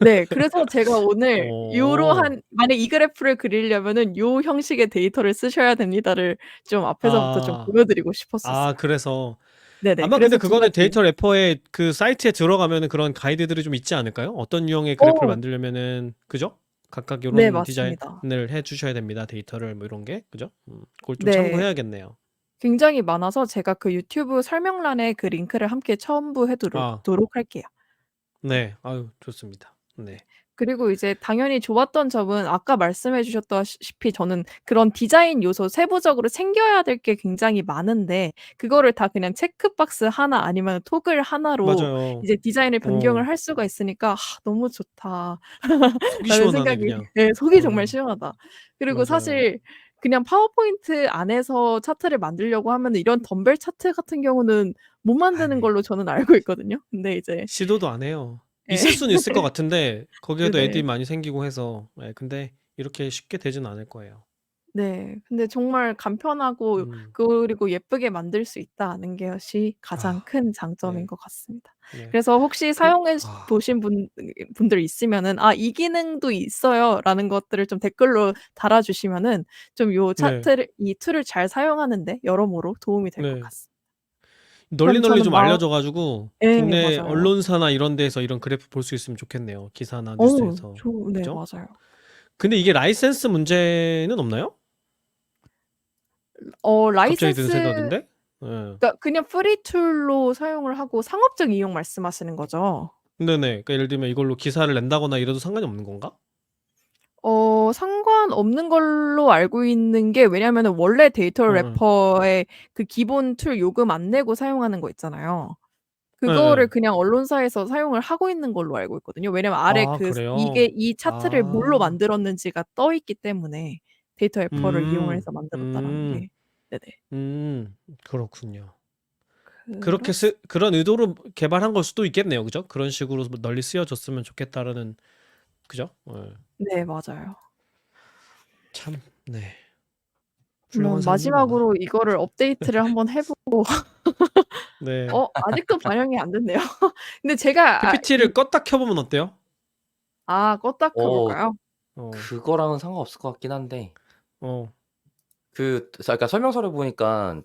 네. 그래서 제가 오늘 어, 요러한 만약 이 그래프를 그리려면은 요 형식의 데이터를 쓰셔야 됩니다를 좀 앞에서부터 좀 아, 보여 드리고 싶었었어요. 그래서 네네. 아마 근데 그래서 두 그거는 가지. 데이터 래퍼의 그 사이트에 들어가면은 그런 가이드들이 좀 있지 않을까요? 어떤 유형의 그래프를 어 만들려면은, 그죠? 각각 네, 요런 맞습니다. 디자인을 해 주셔야 됩니다. 데이터를 뭐 이런 게. 그죠? 그걸 좀 네. 참고해야겠네요. 굉장히 많아서 제가 그 유튜브 설명란에 그 링크를 함께 첨부해 아, 도록 할게요. 네. 네. 아유, 좋습니다. 네. 그리고 이제 당연히 좋았던 점은 아까 말씀해 주셨다시피 저는 그런 디자인 요소 세부적으로 챙겨야 될 게 굉장히 많은데 그거를 다 그냥 체크박스 하나 아니면 토글 하나로 맞아요. 이제 디자인을 변경을 할 수가 있으니까 '너무 좋다.' 속이 라는 시원하네, 생각이, 그냥. 네, 속이 정말 시원하다. 그리고 맞아요. 사실 그냥 파워포인트 안에서 차트를 만들려고 하면은 이런 덤벨 차트 같은 경우는 못 만드는 아이, 걸로 저는 알고 있거든요. 근데 이제 시도도 안 해요. 예. 있을 수는 있을 것 같은데 거기에도 네네. 애들이 많이 생기고 해서, 근데 이렇게 쉽게 되진 않을 거예요. 네. 근데 정말 간편하고 음. 그리고 예쁘게 만들 수 있다는 것이 가장 아, 큰 장점인 네. 것 같습니다. 네. 그래서 혹시 사용해 아, 보신 분들 있으면은 "아, 이 기능도 있어요."라는 것들을 좀 댓글로 달아 주시면은 좀 요 네. 차트를 이 툴을 잘 사용하는 데 여러모로 도움이 될 것 네. 같습니다. 널리 그럼 널리 저는 좀 알려져 가지고 예, 국내 맞아요. 언론사나 이런 데에서 이런 그래프 볼 수 있으면 좋겠네요. 기사나 뉴스에서. 네, 그죠? 맞아요. 근데 이게 라이센스 문제는 없나요? 갑자기 드는 라이센스, 생각인데. 예. 그러니까 그냥 프리 툴로 사용을 하고 상업적 이용 말씀하시는 거죠? 네네. 그러니까 예를 들면 이걸로 기사를 낸다거나 이래도 상관이 없는 건가? 상관없는 걸로 알고 있는 게, 왜냐면은 원래 데이터 예예. 래퍼의 그 기본 툴 요금 안 내고 사용하는 거 있잖아요. 그거를 예예. 그냥 언론사에서 사용을 하고 있는 걸로 알고 있거든요. 왜냐면 아래 아, 그 그래요? 이게 이 차트를 뭘로 아. 만들었는지가 떠 있기 때문에. 데이터 래퍼를 이용을 음. 해서 만들었다라는 게. 네네. 그렇군요. 그런 의도로 개발한 걸 수도 있겠네요. 그죠? 그런 식으로 널리 쓰여졌으면 좋겠다라는 그죠? 예. 네, 맞아요. 참 네. 그러면 훌륭한 사람들 많아. 마지막으로 이거를 업데이트를 한번 해보고 네. 아직도 반영이 안 됐네요. 근데 제가 PPT를 껐다 켜보면 어때요? 껐다 어 켜볼까요? 그거랑은 상관없을 것 같긴 한데 어. 그러니까 설명서를 보니까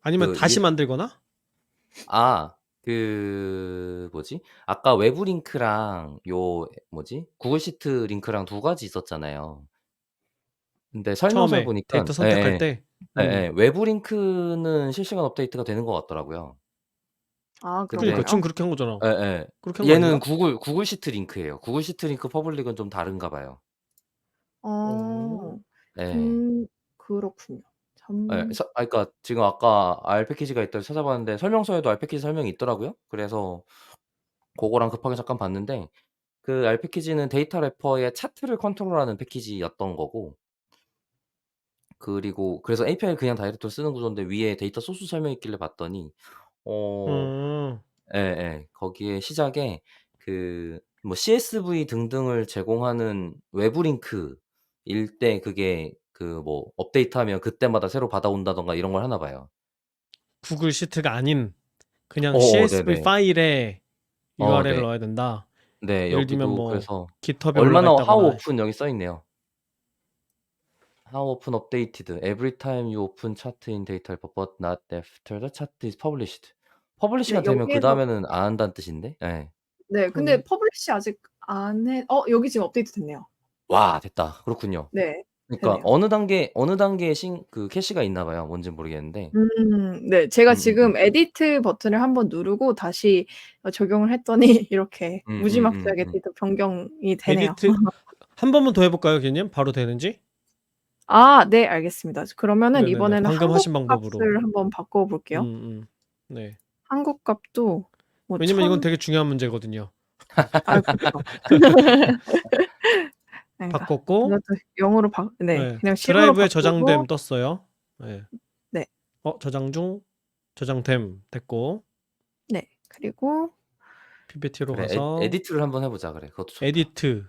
아니면 다시 만들거나? 뭐지? 아까 외부 링크랑 구글 시트 링크랑 두 가지 있었잖아요. 근데 설명서에 처음에 보니까 데이터 선택할 때. 외부 링크는 실시간 업데이트가 되는 것 같더라고요. 그러니까 근데 지금 그렇게 한 거잖아. 예예. 그렇게 한 거 얘는 아닌가? 구글 시트 링크예요. 구글 시트 링크 퍼블릭은 좀 다른가 봐요. 예. 그렇군요. 예. 그러니까 지금 아까 R 패키지가 있다고 찾아봤는데 설명서에도 R 패키지 설명이 있더라고요. 그래서 고거랑 급하게 잠깐 봤는데 그 R 패키지는 데이터 래퍼의 차트를 컨트롤하는 패키지였던 거고 그리고 그래서 API를 그냥 다이렉트로 쓰는 구조인데 위에 데이터 소스 설명이 있길래 봤더니 어 예예. 거기에 시작에 CSV 등등을 제공하는 외부 링크일 때 그게 업데이트하면 그때마다 새로 받아온다든가 이런 걸 하나 봐요. 구글 시트가 아닌 그냥 CSV 네네. 파일에 URL을 네. 넣어야 된다. 네. 예를 들면 여기도 뭐 그래서 GitHub에 올라가 얼마나 how 있다거나. often 여기 써 있네요. How often updated? Every time you open chart in data report but not after the chart is published. 퍼블리시가 네, 되면 여기에서 그다음에는 안 한다는 뜻인데. 예. 네, 근데 그러네. 퍼블리시 아직 안 여기 지금 업데이트 됐네요. 와 됐다. 그렇군요. 네, 그러니까 되네요. 어느 단계에 캐시가 있나 봐요. 뭔진 모르겠는데. 네, 제가 지금 에디트 버튼을 한번 누르고 다시 적용을 했더니 이렇게 무지막지하게 데이터 변경이 되네요. 에디트 한 번만 더 해볼까요, 걔님? 바로 되는지? 네, 알겠습니다. 그러면은 네네네. 이번에는 방금 하신 한국 방법으로. 값을 한번 바꿔볼게요. 네. 한국 값도 왜냐면 이건 되게 중요한 문제거든요. 그렇죠. 바꿨고 이것도 0으로 네. 그냥 10으로 드라이브에 바꾸고 저장됨 떴어요. 네. 네. 저장 중 저장됨 됐고. 네. 그리고 PPT로 그래, 가서 에디트를 한번 해보자. 그래, 그것도 좋다. 에디트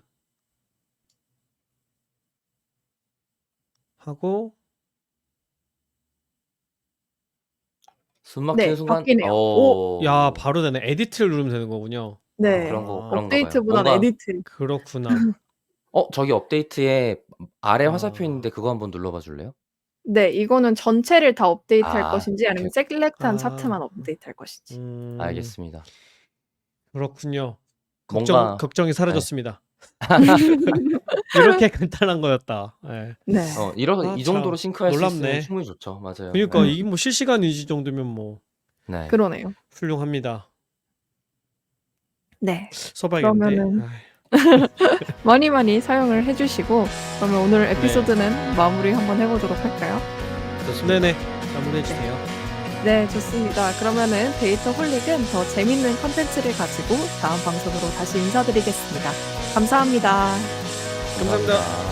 하고 숨 막히는 순간 바뀌네요. 야 바로 되네. 에디트를 누르면 되는 거군요. 네. 그런가 봐요. 업데이트보다는 에디트. 그렇구나. 저기 업데이트에 아래 화살표 있는데 그거 한번 눌러봐 줄래요? 네, 이거는 전체를 다 업데이트할 것인지 아니면 오케이. 셀렉트한 차트만 업데이트할 것인지. 알겠습니다. 그렇군요. 뭔가 걱정이 사라졌습니다. 이렇게 간단한 거였다. 네. 네. 이 정도로 싱크할 수 놀랍네. 있으면 충분히 좋죠. 맞아요. 그러니까 네. 이게 뭐 실시간 유지 정도면 뭐 네. 그러네요. 훌륭합니다. 네. 써봐야겠는데. 그러면은 많이 사용을 해주시고 그러면 오늘 에피소드는 마무리 한번 해보도록 할까요? 좋습니다. 네네. 마무리해주세요. 네, 좋습니다. 그러면은 데이터 홀릭은 더 재밌는 컨텐츠를 가지고 다음 방송으로 다시 인사드리겠습니다. 감사합니다. 감사합니다.